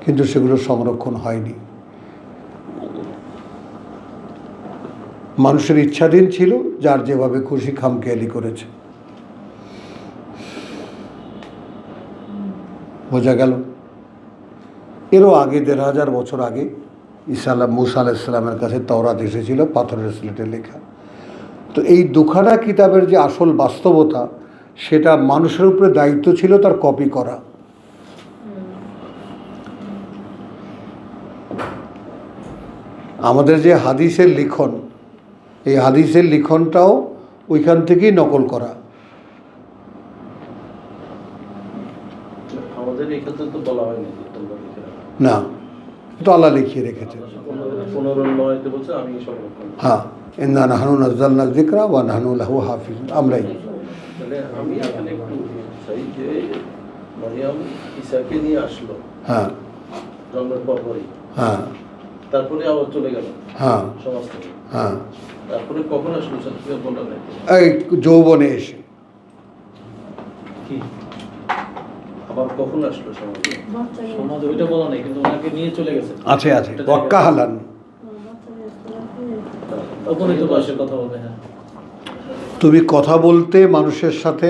কিন্তু সেগুলো সংরক্ষণ হয়নি। মানুষের ইচ্ছাধীন ছিল, যার যেভাবে খুশি খামখেয়ালি করেছে। বোঝা গেল? এরও আগে 1500 বছর আগে মুসা আলাইহিস সালামের কাছে তাওরাত এসেছিল পাথরের স্লেটে লেখা। তো এই দুখানা কিতাবের যে আসল বাস্তবতা, সেটা মানুষের উপরে দায়িত্ব ছিল তার কপি করা। আমাদের যে হাদিসের লিখন, এই হাদিসের লিখনটাও ওইখান থেকেই নকল করা। আমাদের এই ক্ষেত্রে তো বলা হয়নি না, এটা আল্লাহ লিখিয়ে রেখেছেন। 15:9 বলছে আমি সংরক্ষণ। হ্যাঁ, ইন্না নাহনু নাযালনা যিকরা ওয়া নাহনু লাহু হাফিজুন, আমরাই। তাহলে আমি এখানে একটু চাই যে মারিয়াম ঈসাকে নিয়ে আসলো হ্যাঁ জন্মের পরপরই, হ্যাঁ তারপরে আবার চলে গেল হ্যাঁ সমাজ থেকে। হ্যাঁ তারপরে কখন আসলো সার্টিফিকেট বললেন না? এই যৌবনে এসে। কি আবার কখন আসলো সমাজে? বাচ্চা নিয়ে সমাজ ওইটা বলা নেই, কিন্তু ওনাকে নিয়ে চলে গেছে। আছে আছে ওয়াক্কাহালান। বাচ্চা নিয়ে চলে অপরিচিত বয়সের কথা বলবে। হ্যাঁ, তুমি কথা বলতে মানুষের সাথে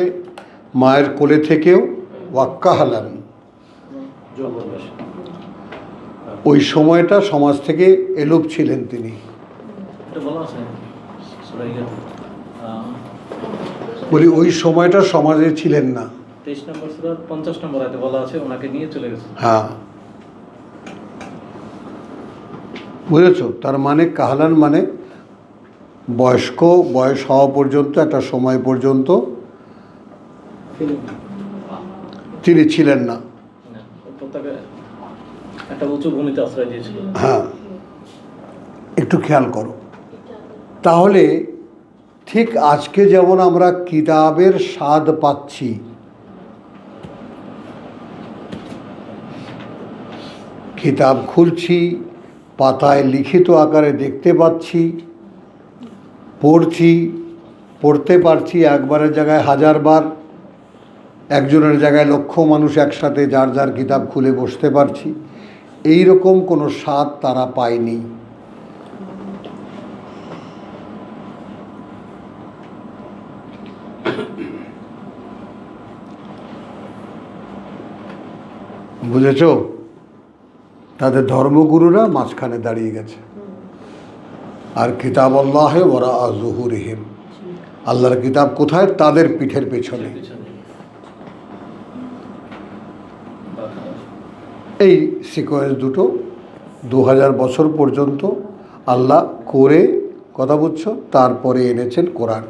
মায়ের কোলে থেকেও ওয়াক্কাহালান। যৌবন বয়সে। ওই সময়টা সমাজ থেকে এলোপ ছিলেন তিনি। এটা বলা আছে সূরা ইয়াতে। বলি ওই সময়টা সমাজে ছিলেন না। 23 নম্বর সূরার 50 নম্বর আয়াতে বলা আছে ওনাকে নিয়ে চলে গেছে। হ্যাঁ বুঝেছো? তার মানে কাহালান মানে বয়স্ক, বয়স হওয়া পর্যন্ত একটা সময় পর্যন্ত তিনি ছিলেন না। তো তাকে একটা উঁচু ভূমিতে আশ্রয় দিয়েছিল। হ্যাঁ একটু খেয়াল করো তাহলে। ঠিক আজকে যেমন আমরা কিতাবের স্বাদ পাচ্ছি, কিতাব খুলছি, পাতায় লিখিত আকারে দেখতে পাচ্ছি, পড়ছি, পড়তে পারছি একবারের জায়গায় 1000 বার, একজনের জায়গায় লক্ষ মানুষ একসাথে যার যার কিতাব খুলে বসতে পারছি, এই রকম কোনো স্বাদ তারা পায়নি। বুঝেছ? তাদের ধর্মগুরুরা মাঝখানে দাঁড়িয়ে গেছে, আর কিতাব আল্লাহে ওরা আজহুরিহিম, আল্লাহর কিতাব কোথায়? তাদের পিঠের পেছনে। এই সিকোয়েন্স দুটো 2000 বছর পর্যন্ত আল্লাহ করে, কথা বুঝছো, তারপরে এনেছেন কোরআন।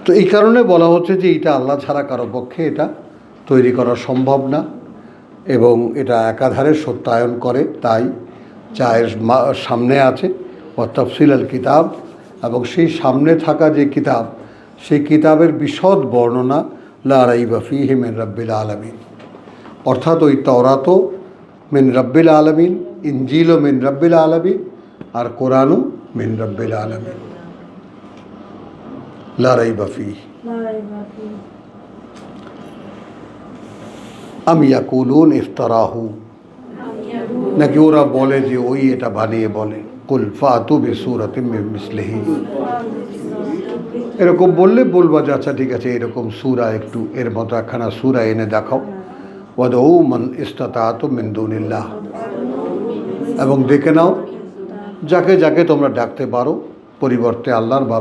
তো এই কারণে বলা হচ্ছে যে এটা আল্লাহ ছাড়া কারো পক্ষে এটা তৈরি করা সম্ভব না, এবং এটা একাধারে সত্যায়ন করে। তাই চায়ের সামনে আছে ও তাফসিল আল কিতাব, এবং সেই সামনে থাকা যে কিতাব, সেই কিতাবের বিশদ বর্ণনা লা রাইবা ফীহি মিন রাব্বিল আলামিন, অর্থাৎ ওই তাওরাতও মিন রাব্বিল আলামিন, ইনজিলও মিন রাব্বিল আলামিন, আর কোরআনও মিন রাব্বিল আলামিন। লা রাইবা ফীহি। আম ইয়াকুলুন ইফতারাহু, নাকি ওরা বলে যে ওই এটা বানিয়ে বলে। কুল ফাতু বিসূরাতিম মিন মিসলিহি, এরকম বললে বলবা যে আচ্ছা ঠিক আছে, এরকম সূরা, একটু এর মতো একখানা সূরা এনে দেখাও। ওয়াদউ মান ইসতাতাতুম মিন দুনিল্লাহ, এবং দেখে নাও যাকে যাকে তোমরা ডাকতে পারো পরিবর্তে আল্লাহর বা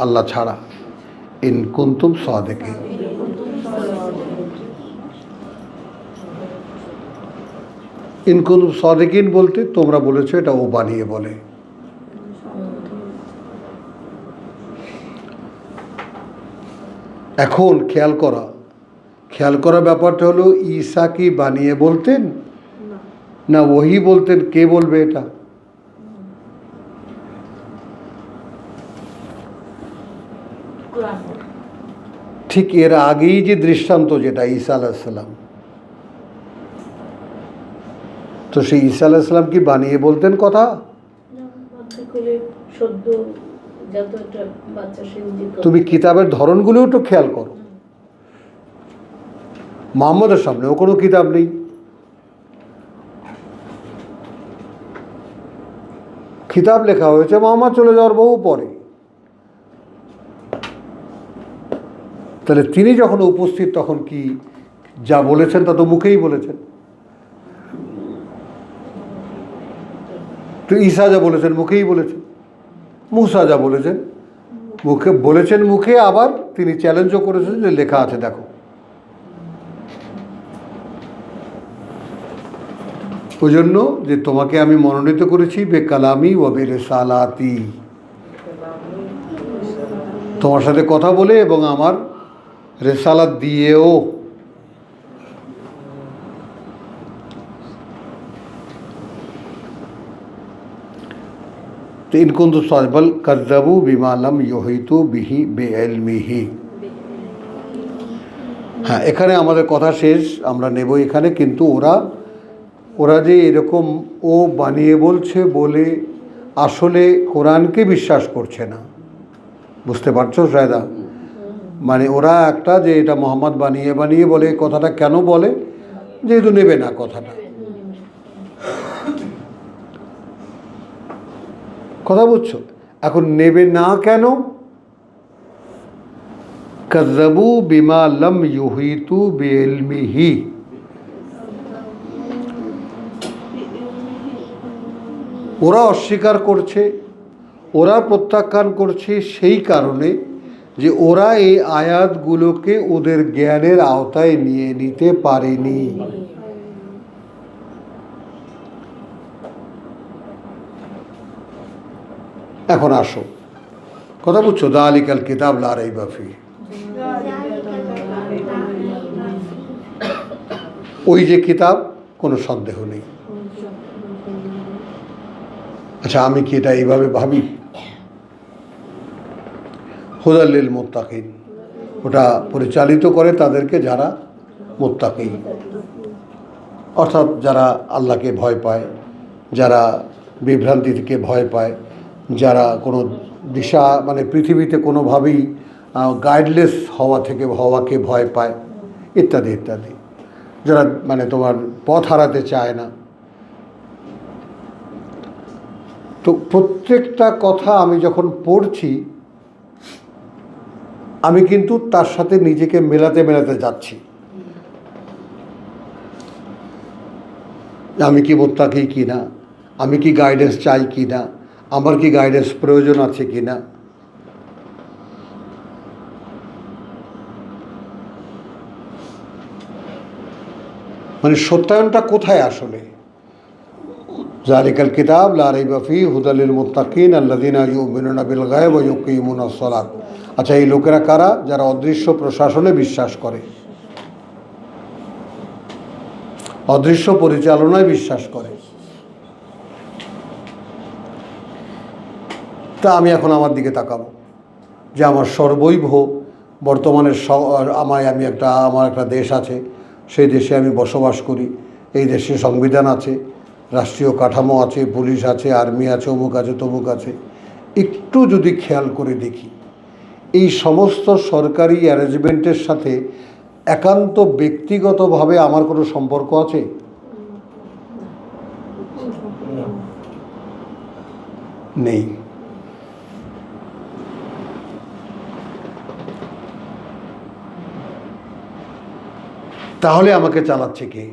আল্লাহ ছাড়া। ইন কুনতুম সাদিকিন, ইন কুনতুম সাদিকিন বলতে তোমরা বলেছো এটা ও বানিয়ে বলে। এখন খেয়াল করা ব্যাপারটা হলো, ঈসা কি বানিয়ে বলতেন না ওহি বলতেন? কে বলবে এটা? ঠিক এর আগেই যে দৃষ্টান্ত, যেটা ঈসা আলাইহিস সালাম, তো সেই ঈসা আলাইহিস সালাম কি বানিয়ে বলতেন কথা? তুমি কিতাবের ধরনগুলোও তো খেয়াল করো। মুহাম্মদের সামনে ও কোনো কিতাব নেই, কিতাব লেখা হয়েছে মুহাম্মদ চলে যাওয়ার বহু পরে। তাহলে তিনি যখন উপস্থিত তখন কি যা বলেছেন তা তো মুখেই বলেছেন। তো ঈসা যা বলেছেন মুখেই বলেছেন, মুসা যা বলেছেন মুখে বলেছেন, মুখে আবার তিনি চ্যালেঞ্জও করেছেন যে লেখা আছে দেখো। ওই জন্য যে তোমাকে আমি মনোনীত করেছি বে কালামি ও বে রিসালাতি, তোমার সাথে কথা বলে এবং আমার রেসালাত দিয়েও। ইন কুনতুম সাদিকিন কাযযাবু বিমা লাম ইউহিতু বিহি বিইলমিহি, হ্যাঁ, এখানে আমাদের কথা শেষ, আমরা নেব এখানে। কিন্তু ওরা যে এরকম ও বানিয়ে বলছে বলে আসলে কোরআনকে বিশ্বাস করছে না, বুঝতে পারছো শায়দা? মানে ওরা একটা যে এটা মোহাম্মদ বানিয়ে বানিয়ে বলে, কথাটা কেন বলে? যেহেতু নেবে না কথাটা। কথা বুঝছো? এখন নেবে না কেন? কাযাবু বিমা লাম ইউহিতু বিইলমিহি, ওরা অস্বীকার করছে, ওরা প্রত্যাখ্যান করছে সেই কারণে যে ওরা এই আয়াতগুলোকে ওদের জ্ঞানের আওতায় নিয়ে নিতে পারেনি। এখন আসো, কথা বুঝছো? যালিকাল কিতাব লা রাইবা ফীহ, ওই যে কিতাব, কোনো সন্দেহ নেই। আচ্ছা, আমি কি এটা এইভাবে ভাবি? হুদাল লিল মুত্তাকিন, ওটা পরিচালিত করে তাদেরকে যারা মুত্তাকি, অর্থাৎ যারা আল্লাহকে ভয় পায়, যারা বিভ্রান্তি থেকে ভয় পায়, যারা কোনো দিশা মানে পৃথিবীতে কোনোভাবেই গাইডলেস হওয়াকে ভয় পায়, ইত্যাদি ইত্যাদি, যারা মানে তোমার পথ হারাতে চায় না। তো প্রত্যেকটা কথা আমি যখন পড়ছি, আমি কিন্তু তার সাথে নিজেকে মেলাতে মেলাতে যাচ্ছি। আমি কি মুত্তাকি কি না, আমি কি গাইডেন্স চাই কি না, আমার কি গাইডেন্স প্রয়োজন আছে কি না। মানে সত্যায়নটা কোথায় আসলে? যালিকাল কিতাব লা রাইবা ফীহি হুদাল লিল মুত্তাকিন আল্লাযীনা ইউমিনুনা বিল গায়ব ওয়া ইউকিমুনাস সালাত। আচ্ছা, এই লোকেরা কারা? যারা অদৃশ্য প্রশাসনে বিশ্বাস করে, অদৃশ্য পরিচালনায় বিশ্বাস করে। তা আমি এখন আমার দিকে তাকাবো যে আমার সর্বৈব বর্তমানে আমার একটা দেশ আছে, সেই দেশে আমি বসবাস করি, এই দেশে সংবিধান আছে, রাষ্ট্রীয় কাঠামো আছে, পুলিশ আছে, আর্মি আছে, অমুক আছে, তমুক আছে। একটু যদি খেয়াল করে দেখি, এই সমস্ত সরকারি অ্যারেঞ্জমেন্টের সাথে একান্ত ব্যক্তিগতভাবে আমার কোনো সম্পর্ক আছে? নেই। তাহলে আমাকে চালাচ্ছে কে?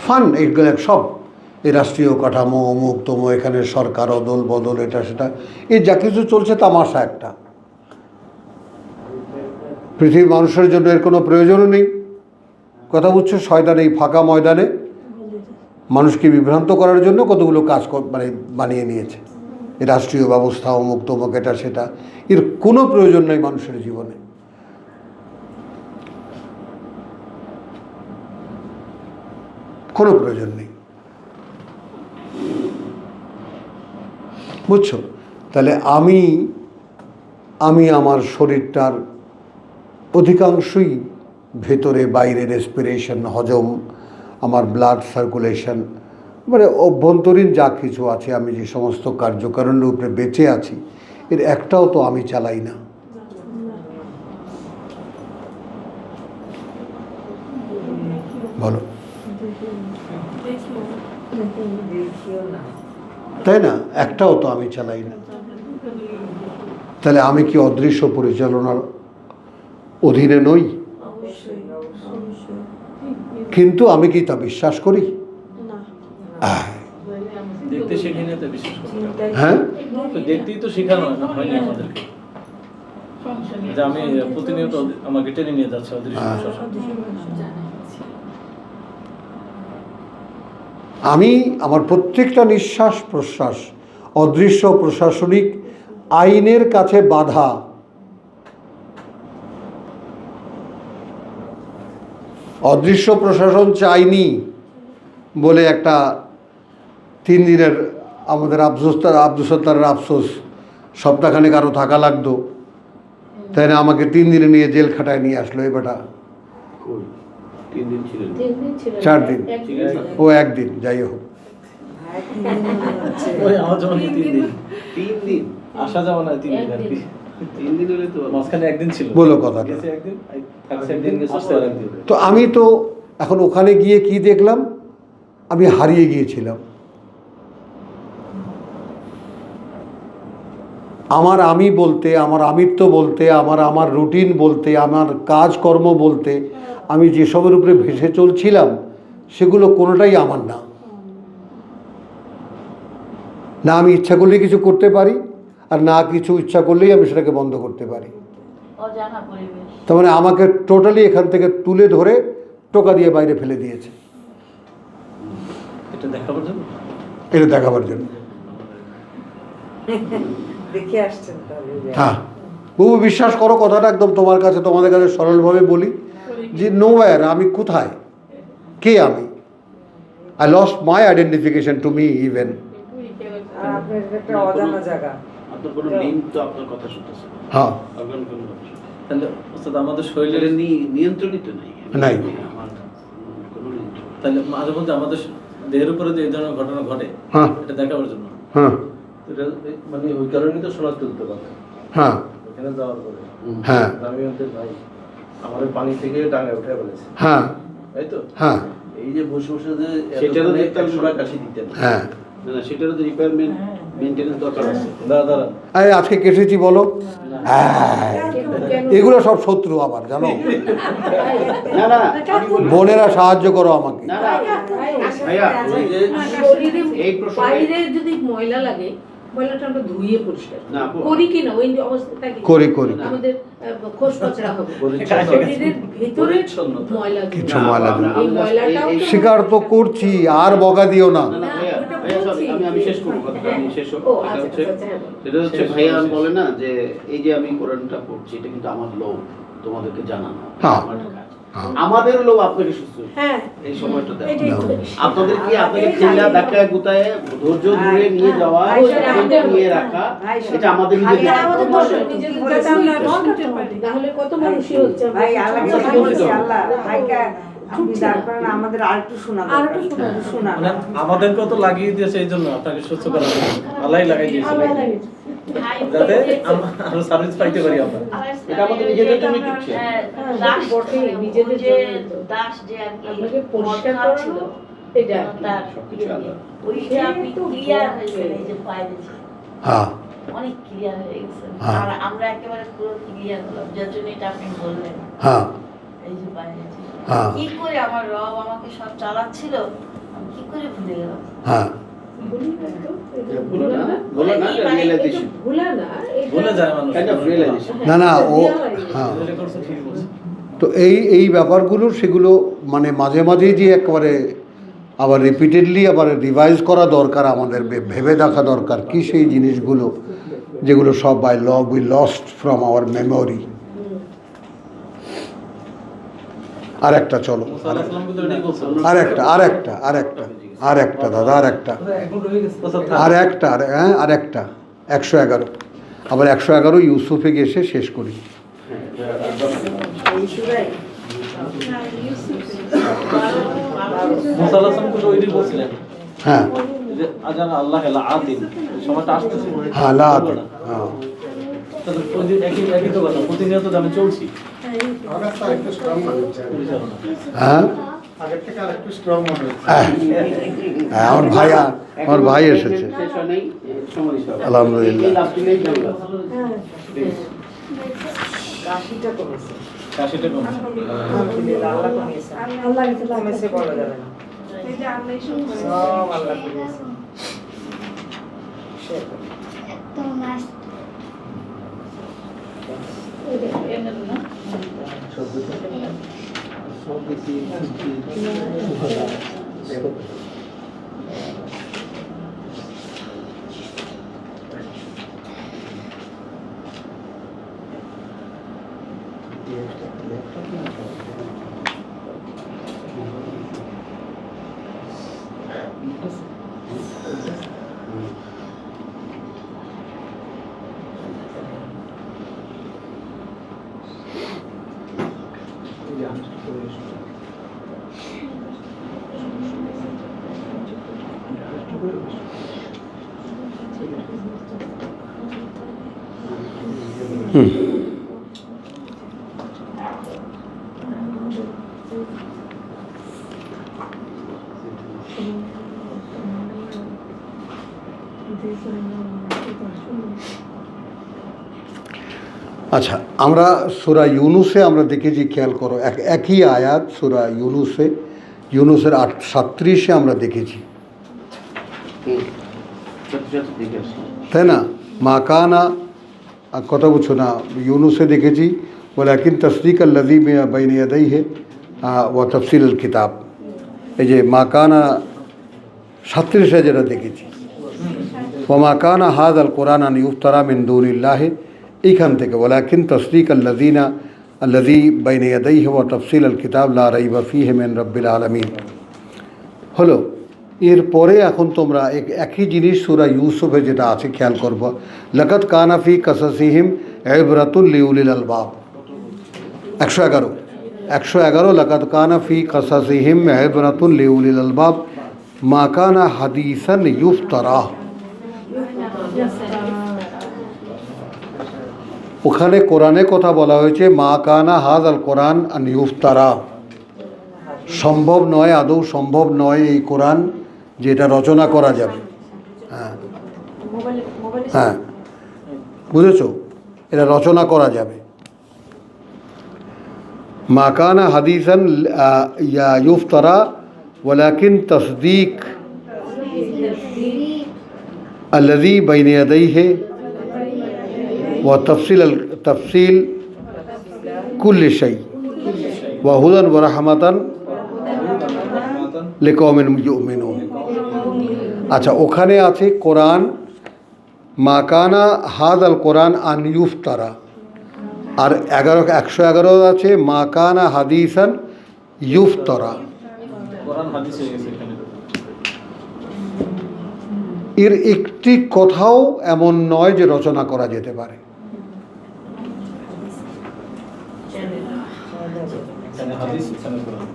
ফান, এইগুলো সব এই রাষ্ট্রীয় কাঠামো, অমুক তমুক, এখানে সরকার অদল বদল, এটা সেটা, এই যা কিছু চলছে তামাশা একটা। পৃথিবীর মানুষের জন্য এর কোনো প্রয়োজনও নেই। কথা বুঝছো? শয়তান এই ফাঁকা ময়দানে মানুষকে বিভ্রান্ত করার জন্য কতগুলো কাজ মানে বানিয়ে নিয়েছে, এই রাষ্ট্রীয় ব্যবস্থা, অমুক তমুক, এটা সেটা, এর কোনো প্রয়োজন নেই মানুষের জীবনে। কোনো প্রয়োজন নেই, বুঝছো? তাহলে আমি আমার শরীরটার অধিকাংশই ভেতরে বাইরে রেসপিরেশন, হজম, আমার ব্লাড সার্কুলেশন, মানে অভ্যন্তরীণ যা কিছু আছে, আমি যে সমস্ত কার্যকারণের উপরে বেঁচে আছি, এর একটাও তো আমি চালাই না। বলো, তাই না? একটাও তো আমি চালাই না। তাহলে আমি কি অদৃশ্য পরিচালনার অধীনে নই? কিন্তু আমি কি তা বিশ্বাস করি? দেখতে শিখিনি তো বিশ্বাস করতে। হ্যাঁ, তো দেখতেই তো শেখানো হয়নি আমাদেরকে, যে আমি প্রতিনিয়ত আমাকে টেনে নিয়ে যাচ্ছে অদৃশ্য প্রশাসন। আমি আমার প্রত্যেকটা নিঃশ্বাস প্রশ্বাস অদৃশ্য প্রশাসনিক আইনের কাছে বাধা। অদৃশ্য প্রশাসন চাইনি বলে একটা 3 দিনের আমাদের আব্দুল সত্তারের আফসোস, সপ্তাহখানেক আরও থাকা লাগতো, তাই না? আমাকে 3 দিনে নিয়ে জেল খাটায় নিয়ে আসলো এই বেটা। কই 3 দিন ছিলেন? 3 দিন ছিল। 4 দিন। একদিন ঠিক আছে। ছিল। ও একদিন, যাই হোক। ওই আমার জন্য 3 দিন 3 দিন আসা যাওয়া না 3 দিন আর কি। 3 দিন হলে তো মাঝখানে একদিন ছিল, বলো কথাটা। গেছে একদিন, থাকছে একদিন, আসছে আর একদিন। তো আমি তো এখন ওখানে গিয়ে কি দেখলাম, আমি হারিয়ে গিয়েছিলাম। আমার আমি বলতে, আমার আমিত্ব বলতে, আমার রুটিন বলতে, আমার কাজকর্ম বলতে, আমি যেসবের উপরে ভেসে চলছিলাম সেগুলো কোনোটাই আমার না। না আমি ইচ্ছা করলেই কিছু করতে পারি, আর না কিছু ইচ্ছা করলেই আমি সেটাকে বন্ধ করতে পারি। অজানা পরিবেশ। তার মানে আমাকে টোটালি এখান থেকে তুলে ধরে টোকা দিয়ে বাইরে ফেলে দিয়েছে, এটা দেখাবার জন্য। এটা দেখাবার জন্য। দেখে আসছেন তাহলে। হ্যাঁ বহু বিশ্বাস করো, কথাটা একদম তোমার কাছে, তোমাদের কাছে সরলভাবে বলি যে নোওয়্যার, আমি কোথায়, কে আমি। I lost my identification to me even. আর আপনার একটা অজানা জায়গা। আপনার কোনো লিঙ্ক তো আপনার কথা শুনতেছে না। হ্যাঁ আপনার কোনো কথা শুনতেছে না। তাহলে ওস্তাদ আমাদের এটা শরীরের নিয়ন্ত্রণই তো নাই। নাই। আমার কোনো নিয়ন্ত্রণ নেই। তাহলে মাঝে মধ্যে আমাদের দেহের উপরে যে এই ধরনের ঘটনা ঘটে, হ্যাঁ এটা দেখাবার জন্য। হ্যাঁ এটা মানে ওই কারণেই তো শোনাতে তুলতে পারে হ্যাঁ ওখানে যাওয়ার পরে হ্যাঁ আমি বলতে ভাই আমাদের পানি থেকে ডাঙায় উঠে ফেলেছে, হ্যাঁ তাই তো? হ্যাঁ এই যে বসে বসে যে সেটারও এতক্ষণে দেখতাম 100 টাকা কাশি দিতেন। হ্যাঁ। না না, সেটারও তো রিকোয়ারমেন্ট মেইনটেনেন্স দরকার আছে। দাদা আরে আজকে কেটেছি বলো, এগুলো সব শত্রু আমার, জানো। না না বোনেরা সাহায্য করো আমাকে। না না ভাইয়া, ওই যে শরীরে এই প্রসঙ্গে- বাইরে যদি ময়লা লাগে, ময়লাটা আমরা ধুয়ে পরিষ্কার না, আপু। করি কি না, ওই অবস্থাটা কি করি, করি। আমাদের খোস কচরা হবে। পরিচ্ছন্ন। শরীরের ভেতরে পরিচ্ছন্নতা। ময়লা কিছু ধুয়ে। ময়লা ধুয়ে। এই ময়লাটাও তো- স্বীকার তো করছি, আর বকা দিও না। না না ভাইয়া, ওটা ভাইয়া বলছি। sorry, আমি শেষ করবো কথাটা, আমি শেষ ও, করবো। আচ্ছা, সেটা হচ্ছে আচ্ছা, হ্যাঁ, বলো। সেটা হচ্ছে শেষ ভাইয়া করবো, শেষ। বলে না যে এই যে আমি কোরআনটা পড়ছি, এটা কিন্তু আমার লোভ তোমাদেরকে জানানো, হ্যাঁ। আমার কাজ। হ্যাঁ। আমাদের লোভ আপনাকে সুস্থ হ্যাঁ, এই সময়টা দেওয়া। এটাই না। তো। আপনাদের কি আপনাকে চিল্লা ধাক্কায় গুতায় ধৈর্য ধরে নিয়ে যাওয়া, ভাই, সেটা আপনাকে আমাদের নিয়ে দোষ। রাখা, ভাই, এটা আমাদের ভাই, নিজেদের এটা আমাদের দোষ, নিজেদের কি দোষ বলেছে আমরা আমরা দোষ করতে পারি। তাহলে কত মানুষই হচ্ছে আমরা ভাই আল্লাহকে সমাজে কি বলছি, বলছি। আল্লাহ ভাইকে আপনি দাঁড় করান, আমাদের আরেকটু শোনা দরকার। আরেকটু শোনা দরকার। শোনা মানে আমাদেরকেও তো লাগিয়ে দিয়েছে এই জন্য, আপনাকে সুস্থ করার জন্য আল্লাহই লাগাই দিয়েছে, আল্লাহ লাগিয়েছে। যাতে আমরা আরো সার্ভিস পাইতে পারি আমরা। এটা আমাদের নিজেদের জন্য ঠিক আছে। দাস বটে, নিজেদের জন্য তো। দাস যে আর কি আপনাকে পরিষ্কার মদ করানো, ছিল, এটা তার সবকিছু আল্লাহ। ওইটা আপনি তো ক্লিয়ার বটে। হয়েছে, এই যে বাইরে যে হ্যাঁ অনেক ক্লিয়ার হয়ে গেছে। হ্যাঁ। আর আমরা একেবারে পুরো ক্লিয়ার হলাম, যার জন্য এটা আপনি বললেন হ্যাঁ এই যে বাইরে যে হ্যাঁ কি করে আমার রব আমাকে সব চালাচ্ছিল, আমি কি করে ভুলে গেলাম। হ্যাঁ ভুলি না তো, এটা ভুলো না, না। ভুলো না, এটা realization। এটা ভুলা না, এটা- ভুলে যায় মানুষ। Kind of realization। না না ও realize। হ্যাঁ। যেটা করছে ঠিক বলছে। তো এই ব্যাপারগুলো সেগুলো মানে মাঝে মাঝেই যে একেবারে আবার রিপিটেডলি আবার রিভাইজ করা দরকার, আমাদের ভেবে দেখা দরকার কি সেই জিনিসগুলো যেগুলো সব by we lost from our memory. আর একটা চলো, মুসা আলাইহিস সালাম কিন্তু এটাই বলছে। আর একটা দাদা, আর একটা, এখন রয়ে গেছে ওস্তাদ থাক। আর একটা, আর একটা 111, আবার 111 ইউসুফে গেছে শেষ করি। এই সুরাই মুসা আলাইহিস সালাম কিন্তু ওইটাই বলছিলেন হ্যাঁ যে আজান আল্লাহ লা আতিম, এই সময়টা আসতেছে। হ্যাঁ লা আতিম, হ্যাঁ তাহলে ওই যে একই তো কথা, প্রতিনিয়ত যে আমি চলছি হ্যাঁ হ্যাঁ, হ্যাঁ, আমার ভাই এসেছে। শেষ হয় নাই, সময় দিতে হবে। আলহামদুলিল্লাহ। এই লাভ দিলেই ঝামেলা। কাশিটা কমেছে, কাশিটা কমছে। আলহামদুলিল্লাহ আল্লাহ কমিয়েছে, আল্লাহ কিছু কমেছে বলা যাবে না, সব আল্লাহ কমিয়েছে। আচ্ছা, আমরা সূরা ইউনুসে আমরা দেখেছি, খেয়াল করো, একই আয়াত সূরা ইউনুসের 37-এ আমরা দেখেছি, দেখে আসি। তাই না? মাকানা, কথা বুঝছো না, ইউনুসে দেখেছি ওয়ালাকিন তসদিক আল্লাযী বাইনা ইয়াদাইহি ওয়া তাফসীল আল কিতাব। এই যে মাকানা 37-এ যেটা দেখেছি, ওয়া মাকানা হাযাল কুরআন আন ইফতারা মিন দুনিল্লাহি, এইখান থেকে ওয়ালাকিন তসদিক আল্লাযী বাইনা ইয়াদাইহি ওয়া তাফসীল আল কিতাব লা রাইবা ফীহি মিন রাব্বিল আলামিন হলো। এরপরে এখন তোমরা একই জিনিস সূরা ইউসুফে যেটা আছে খেয়াল করবো, লাকাদ কানা ফী কাসাসিহিম ইবরাতুল লিউলিল আলবাব, 111 লাকাদ কানা ফী কাসাসিহিম ইবরাতুল লিউলিল আলবাব মা কানা হাদিসান ইফতারা। ওখানে কোরআনে কথা বলা হয়েছে মা কানা হাযাল কোরআন আন ইফতারা, সম্ভব নয়, আদৌ সম্ভব নয় এই কোরআন যে এটা রচনা করা যাবে। হ্যাঁ হ্যাঁ, বুঝেছো, এটা রচনা করা যাবে। মা কানা হাদিসান ইফতারা ওয়ালাকিন তসদিক আল্লাযী বাইনা ইয়াদাইহি ওয়া তাফসীল কুল্লি শাই ওয়া হুদান ওয়া রাহমাতান লিকাওমিন ইউমিনুন। আচ্ছা, ওখানে আছে কোরআন মাকানা হাযাল কোরআন আন ইফতারা, আর 111 আছে মাকানা হাদিসান ইফতারা। কোরআন হাদিস হয়ে গেছে এখানে। এর একটি কথাও এমন নয় যে রচনা করা যেতে পারে। এখানে হাদিস, এখানে কোরআন।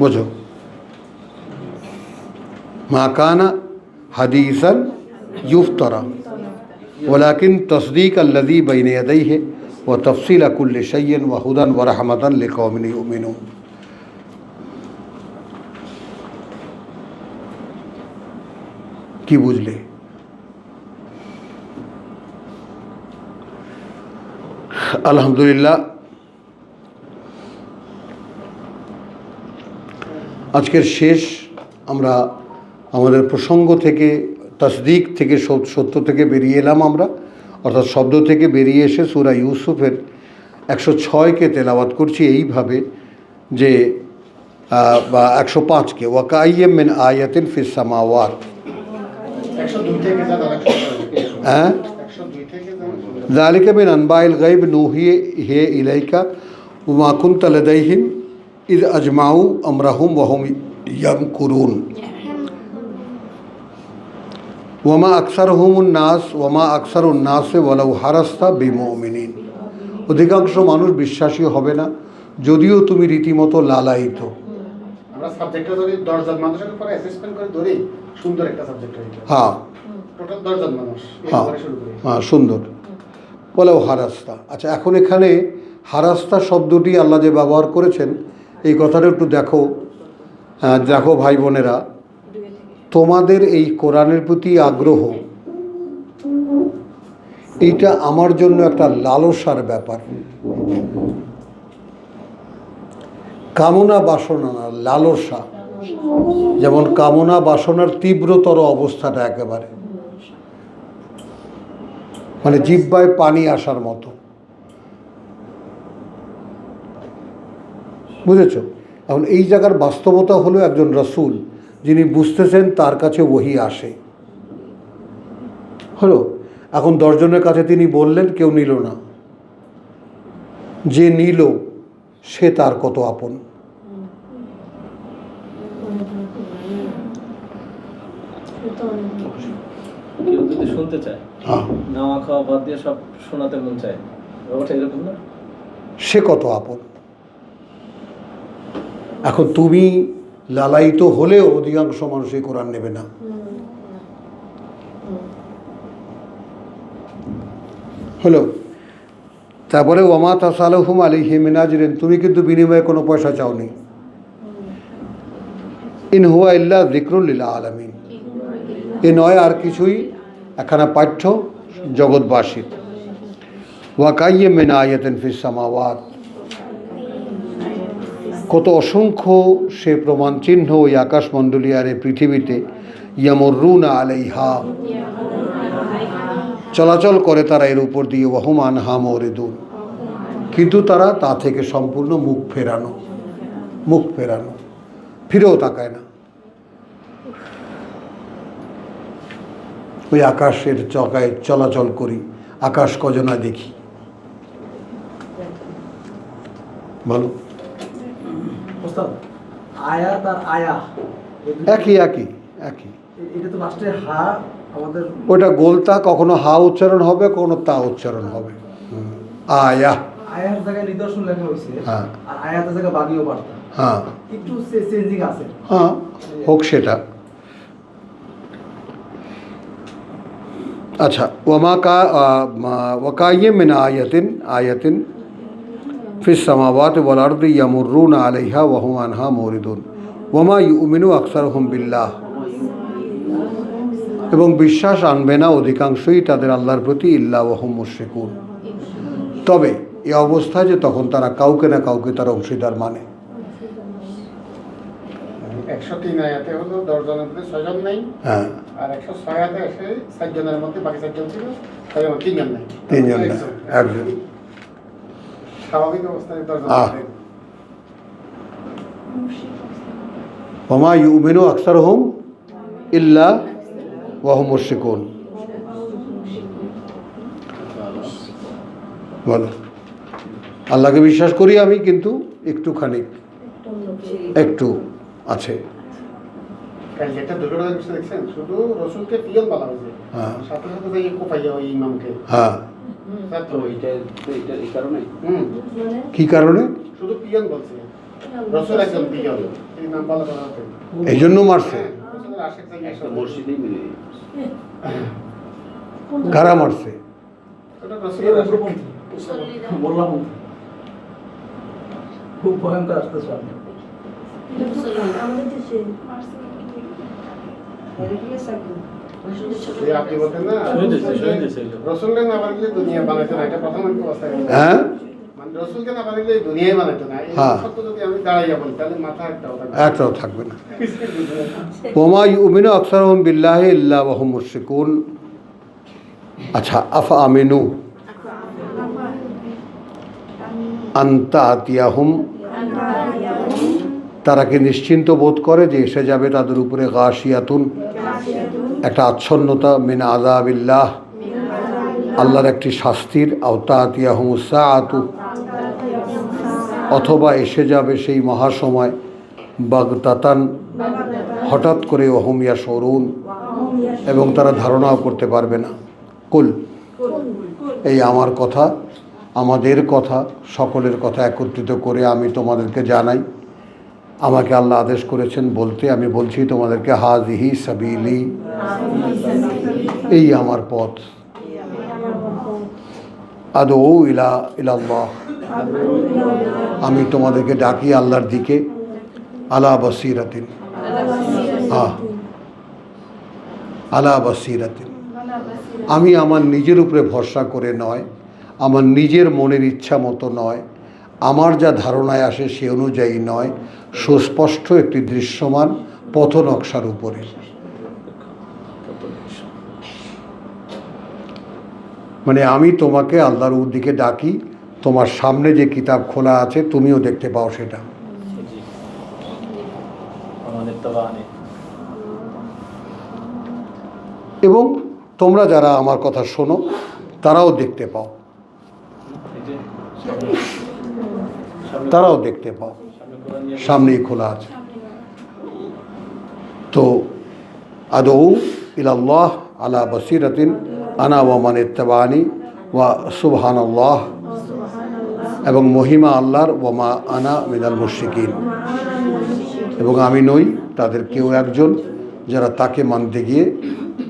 বোঝো, মা কানা হাদিসান ইফতারা ওয়ালাকিন তসদিক আল্লাযী বাইনা ইয়াদাইহি ওয়া তাফসীলা কুল্লি শাইইন ওয়া হুদান ওয়া রাহমাতান লিকাওমিন ইউমিনুন। কি বুঝলে? আলহামদুলিল্লাহ, আজকের শেষ আমরা আমাদের প্রসঙ্গ থেকে, তসদিক থেকে, সত্য থেকে বেরিয়ে এলাম আমরা, অর্থাৎ শব্দ থেকে বেরিয়ে এসে সূরা ইউসুফের 106কে তেলাওয়াত করছি এইভাবে যে, বা 105কে, ওয়াকাইয়্যিম মিন আয়াতিন ফিস সামাওয়াত, 102 থেকে যান, হ্যাঁ, 102 থেকে যান। যালিকা মিন আনবাইল গায়ব নূহিহি ইলাইকা ওয়া মা কুনতা লাদাইহিম ইয আজমাউ আমরাহুম ওয়া হুম ইয়ামকুরুন ওয়া মা আকসারুন নাস ওয়ালাউ হারাস্তা বিমুমিনিন। অধিকাংশ মানুষ বিশ্বাসী হবে না যদিও তুমি রীতিমতো লালায়িত। আমরা সাবজেক্টটা ধরি 10 জন মানুষের উপর অ্যাসেসমেন্ট করে ধরি, সুন্দর একটা সাবজেক্ট হয়ে যায়। হ্যাঁ টোটাল 10 জন মানুষ হ্যাঁ এবারে শুরু করি। হ্যাঁ, সুন্দর, ওয়ালাউ হারাস্তা। আচ্ছা, এখন এখানে হারাস্তা শব্দটি আল্লাহ যে ব্যবহার করেছেন, এই কথাটা একটু দেখো। দেখো ভাই বোনেরা, তোমাদের এই কোরআনের প্রতি আগ্রহ, এইটা আমার জন্য একটা লালসার ব্যাপার। কামনা বাসনা না, লালসা। যেমন কামনা বাসনার তীব্রতর অবস্থাটা একেবারে, মানে জিহ্বায় পানি আসার মতো, বুঝেছ? এখন এই জায়গার বাস্তবতা হলো একজন রাসূল যিনি বুঝতেছেন তার কাছে ওহী আসে, হলো। এখন 10 জনের কাছে তিনি বললেন, কেউ নিল না। যে নিল সে তার কত আপন। কেউ যদি শুনতে চায়, হ্যাঁ, নাওয়া খাওয়া বাদ দিয়ে সব শোনাতে মন চায়, ব্যাপারটা এরকম না? সে কত আপন। এখন তুমি লালায়িত হলেও অধিকাংশ মানুষ এই কোরআন নেবে না। হলো, তারপরে ওমা তাসালুহুম আলাইহি মিন আজরিন, তুমি কিন্তু বিনিময়ে কোনো পয়সা চাওনি। ইন হুয়া ইল্লা যিকরুল লিল আলামিন, এ নয় আর কিছুই, একখানা পাঠ্য জগৎবাসীর। ওয়া কাইয়্যিম মিন আয়াতিন ফিস সামাওয়াত, কত অসংখ্য সে প্রমাণ চিহ্ন ওই আকাশমণ্ডলী আর এই পৃথিবীতে, ইয়ামুরুনা আলাইহা, চলাচল করে তারা এর উপর দিয়ে, ওয়াহুম আনহা মুরিদুন, কিন্তু তারা তা থেকে সম্পূর্ণ মুখ ফেরানো, ফিরেও তাকায় না। ওই আকাশের চকায় চলাচল করি, আকাশ কজনা দেখি, বলো। ওস্তাদ, আয়াত আর আয়া একই, এটা তো লাস্টে হা আমাদের ওটা গোলতা, কখনো হা উচ্চারণ হবে, কখনো তা উচ্চারণ হবে। আয়া, আয়ার জায়গায় নিদর্শন লেখা হয়েছে, হ্যাঁ। আর আয়াতের জায়গায় বাগিও বার্তা, হ্যাঁ একটু চেঞ্জিং আছে। হ্যাঁ, হোক সেটা। আচ্ছা, ওয়াকাইয়্যিম মিন আয়াতিন ফিস সামাওয়াতি ওয়াল আরদি ইয়ামুরুনা আলাইহা ওয়া হুম আনহা মুরিদুন ওয়ামা ইউমিনু আকসারুহুম বিল্লাহ, এবং বিশ্বাস আনবে না অধিকাংশই তাদের আল্লাহর প্রতি, ইল্লা ওয়া হুম মুশরিকুন, তবে এই অবস্থায় যে তখন তারা কাউকে না কাউকে তারা অংশীদার মানে। 103 আয়াতে হলো 10 জনের মধ্যে 6 জন নাই, হ্যাঁ, আর 106 আয়াতে এসে 7 জনের মধ্যে বাকি 4 জন ছিল, তাই 3 জন নাই, 3 জন না, একজন। স্বাভাবিক অবস্থায় 10 জন নাই। ওমা ইউমিনু আকসারুহুম ইল্লা ওয়া হুম মুশরিকুন, বলো। আল্লাহকে বিশ্বাস করি আমি, কিন্তু একটু আছে। কাল যেটা দুর্ঘটনা বিষয় দেখছেন, শুধু রসুলকে পিয়ন বলা হয়েছে, হ্যাঁ। সাথে সাথে যাই কোপাইয়া ওই ইমামকে। হ্যাঁ, তো এটা এই কারণে কি কারণে? শুধু পিয়ন বলছে, রসুল একজন পিয়ন, এই নাম বলা করা হতো। এই জন্য মারছে। রসুলের আশেক জায়গায় একটা মসজিদেই মিলে কারা মারছে? ওটা রসুলের আশেক। বললাম খুব ভয়ঙ্কর আসতেছে সামনে। এই আপনি বলতেন না, শহীদ হয়েছে রসুলকে না বানাইলে দুনিয়া বানাইতো না, এটা প্রথম একটা অবস্থা। হ্যাঁ, মানে রসুলকে না বানাইলে দুনিয়ায় বানাইতো না। এই হ্যাঁ। সত্য যদি আমি দাঁড়াইয়া বলি, তাহলে মাথা একটাও থাকবে না। একটাও থাকবে না। ওমা ইউমিনু আকসারুহুম বিল্লাহি ইল্লা ওয়া হুম মুশরিকুন। আচ্ছা, আফা আমিনু আনতা আতিয়াহুম, তারা কি নিশ্চিন্ত বোধ করে যে এসে যাবে তাদের উপরে গাশিয়াতুন, একটা আচ্ছন্নতা, মিন আযাবিল্লাহ, আল্লাহর একটি শাস্তির, আওতা আতিয়াহুমুস সাআতু, অথবা এসে যাবে সেই মহাসময়, বাগতাতান, হঠাৎ করে, ওহুম ইয়াশউরুন, এবং তারা ধারণাও করতে পারবে না। কুল, এই আমার কথা, আমাদের কথা, সকলের কথা একত্রিত করে আমি তোমাদেরকে জানাই, আমাকে আল্লাহ আদেশ করেছেন বলতে, আমি বলছি তোমাদেরকে, হাযিহি সাবিলি, এই আমার পথ, আদউ ইলাল্লাহ, আমি তোমাদেরকে ডাকি আল্লাহর দিকে, আলা বাসিরাতিন, আলা বাসিরাতিন, আমি আমার নিজের উপরে ভরসা করে নয়, আমার নিজের মনের ইচ্ছা মতো নয়, আমার যা ধারণায় আসে সে অনুযায়ী নয়, সুস্পষ্ট একটি দৃশ্যমান পথ নকশার উপরে। মানে আমি তোমাকে আল্লাহর দিকে ডাকি, তোমার সামনে যে কিতাব খোলা আছে তুমিও দেখতে পাও সেটা, আমাদের তাবানি, এবং তোমরা যারা আমার কথা শোনো তারাও দেখতে পাও, তারাও দেখতে পাও, সামনেই খোলা আছে। তো আদৌ ইলাল্লাহ আলা বাসিরাতিন আনা ওয়া মান ইত্তাবানি ওয়া সুবহানাল্লাহ এবং মহিমা আল্লাহর ওমা আনা মিনাল মুশরিকিন, এবং আমি নই তাদের কেউ একজন যারা তাকে মানতে গিয়ে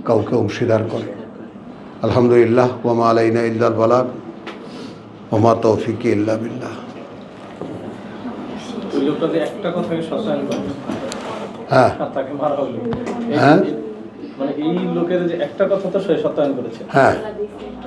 কাউকে অংশীদার করে। আলহামদুলিল্লাহ, ওমা আলাইনা ইল্লাল বালাগ, ওমা তৌফিকি ইল্লা বিল্লাহ। ওই লোকটা যে একটা কথাকে সত্যায়ন করে, হ্যাঁ আর তাকে মারা হলো, হ্যাঁ মানে এই লোকের যে একটা কথা তো সে সত্যায়ন করেছে। হ্যাঁ